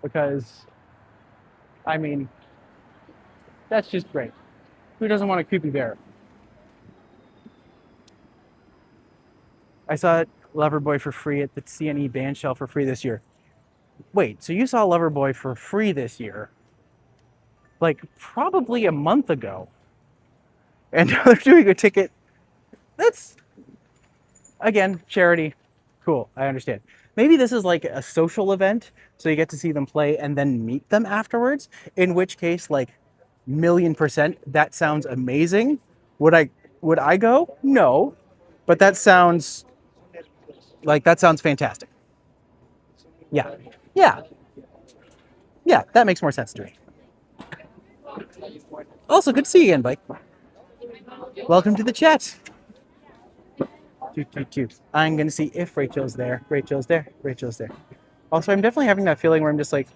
S1: because, I mean, that's just great. Who doesn't want a creepy bear? I saw Loverboy for free at the CNE band shell for free this year. Wait, so you saw Loverboy for free this year? Like probably a month ago. And now they're doing a ticket. That's, again, charity. Cool, I understand. Maybe this is like a social event, so you get to see them play and then meet them afterwards. In which case, like, 1,000,000%, that sounds amazing. Would I go? No, but that sounds fantastic. Yeah, yeah, yeah. That makes more sense to me. Also, good to see you again, Blake. Welcome to the chat. I'm gonna see if Rachel's there. Rachel's there. Rachel's there. Also, I'm definitely having that feeling where I'm just like,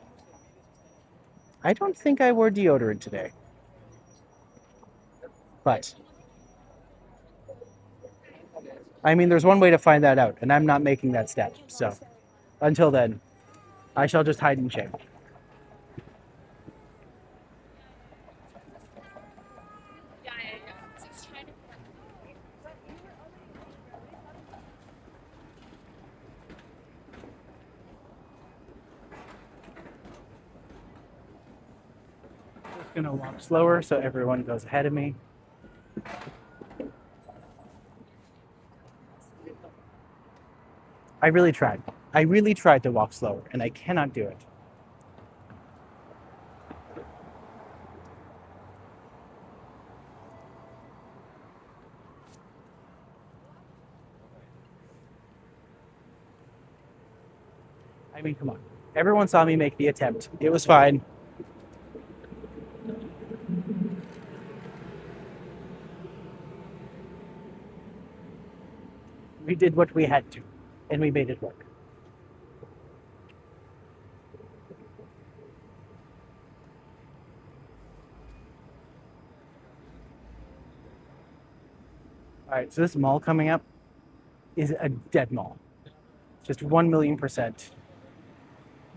S1: I don't think I wore deodorant today. But I mean, there's one way to find that out, and I'm not making that step. So until then, I shall just hide in shame. Just gonna walk slower so everyone goes ahead of me. I really tried. I really tried to walk slower, and I cannot do it. I mean, come on. Everyone saw me make the attempt. It was fine. We did what we had to, and we made it work. All right, so this mall coming up is a dead mall. Just 1,000,000%.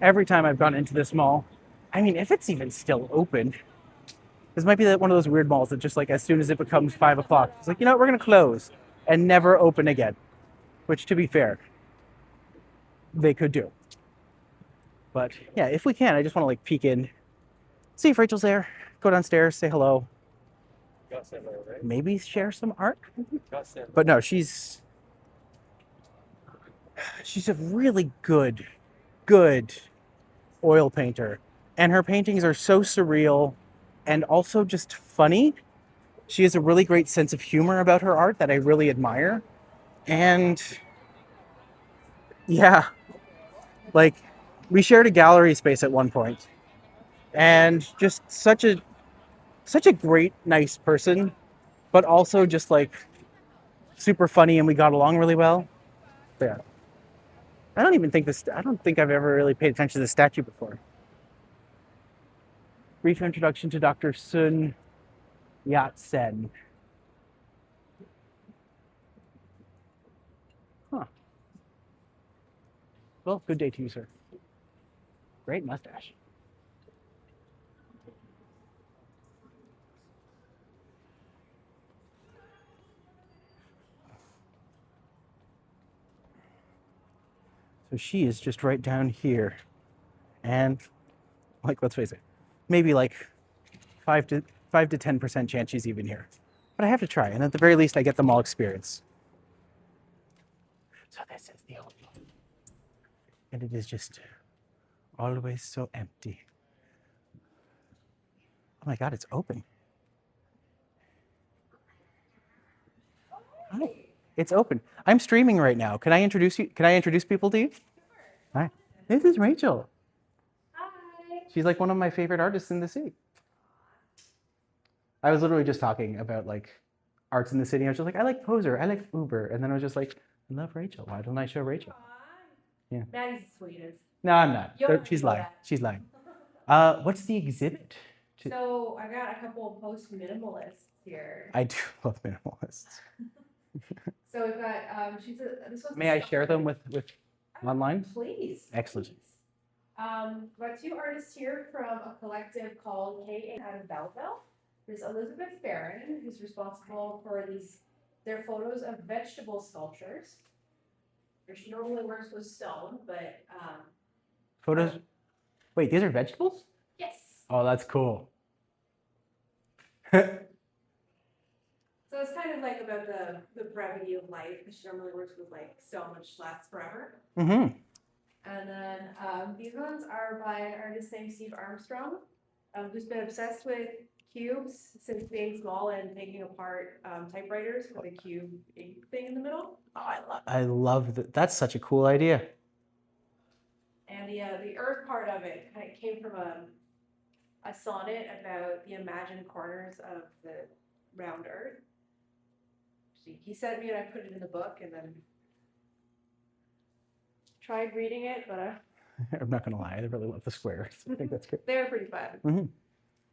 S1: Every time I've gone into this mall, I mean, if it's even still open, this might be one of those weird malls that just like as soon as it becomes 5 o'clock, it's like, you know what, we're gonna close and never open again. Which, to be fair, they could do. But yeah, if we can, I just want to like peek in, See if Rachel's there. Go downstairs, say hello.
S2: Got sent there, right?
S1: Maybe share some art.
S2: Got sent.
S1: But no, she's a really good oil painter. And her paintings are so surreal and also just funny. She has a really great sense of humor about her art that I really admire. And yeah, like we shared a gallery space at one point. And just such a great, nice person, but also just like super funny, and we got along really well. Yeah. I don't think I've ever really paid attention to the statue before. Brief introduction to Dr. Sun Yat-sen. Huh. Well, good day to you, sir. Great mustache. So she is just right down here. And like, let's face it, maybe like 5 to 10% chance she's even here. But I have to try, and at the very least I get them all experience. So this is the old one. And it is just always so empty. Oh my god, it's open. Hi. It's open. I'm streaming right now. Can I introduce you? Can I introduce people to you? Hi. This is Rachel.
S3: Hi.
S1: She's like one of my favorite artists in the city. I was literally just talking about like arts in the city. I was just like, I like Poser, I like Uber. And then I was just like, I love Rachel. Why don't I show Rachel? Yeah.
S3: Maddie's the sweetest.
S1: No, I'm not.
S3: You'll
S1: She's
S3: know
S1: lying.
S3: that.
S1: She's lying. What's the exhibit?
S3: So I got a couple of post-minimalists here.
S1: I do love minimalists.
S3: So we've got this one's.
S1: May I share them with online?
S3: Please.
S1: Excellent.
S3: Please. We've got two artists here from a collective called K out of Belleville. There's Elizabeth Barron, who's responsible for their photos of vegetable sculptures. She normally works with stone, but
S1: Photos. Wait, these are vegetables?
S3: yes.
S1: Oh, that's cool.
S3: So it's kind of like about the brevity of life, because she normally works with like stone, which lasts forever.
S1: Mm-hmm.
S3: And then these ones are by an artist named Steve Armstrong, who's been obsessed with cubes since being small and taking apart typewriters with a cube ink thing in the middle.
S1: Oh, I love that. That's such a cool idea.
S3: And the earth part of it kind of came from a sonnet about the imagined corners of the round earth. He sent me and I put it in the book and then tried reading it, but
S1: I'm not gonna lie, I really love the squares. I think that's good.
S3: they were pretty fun.
S1: Mm-hmm.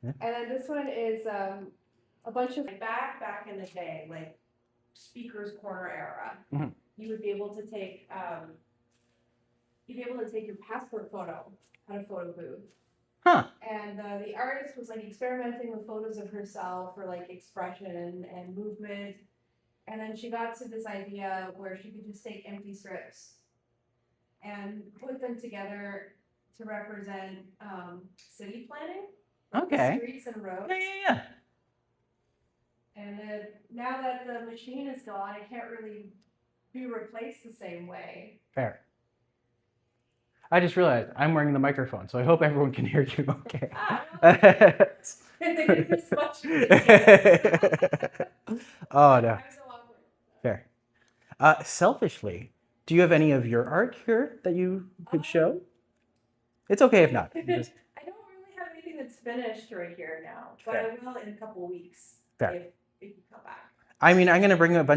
S1: Yeah.
S3: And then this one is a bunch of back in the day, like Speaker's Corner era.
S1: Mhm.
S3: You would be able to take your passport photo at a photo booth.
S1: Huh.
S3: And the artist was like experimenting with photos of herself for like expression and movement. And then she got to this idea where she could just take empty strips and put them together to represent city planning. Like
S1: Okay.
S3: streets and roads.
S1: Yeah.
S3: And now that the machine is gone, it can't really be replaced the same way.
S1: Fair. I just realized I'm wearing the microphone, so I hope everyone can hear you okay.
S3: They did this much.
S1: Oh, no.
S3: I'm so awkward.
S1: Fair. Selfishly, do you have any of your art here that you could show? It's okay if not.
S3: I don't really have anything that's finished right here now, but
S1: Fair.
S3: I will in a couple weeks
S1: Fair.
S3: if you come back.
S1: I mean, I'm going to bring a bunch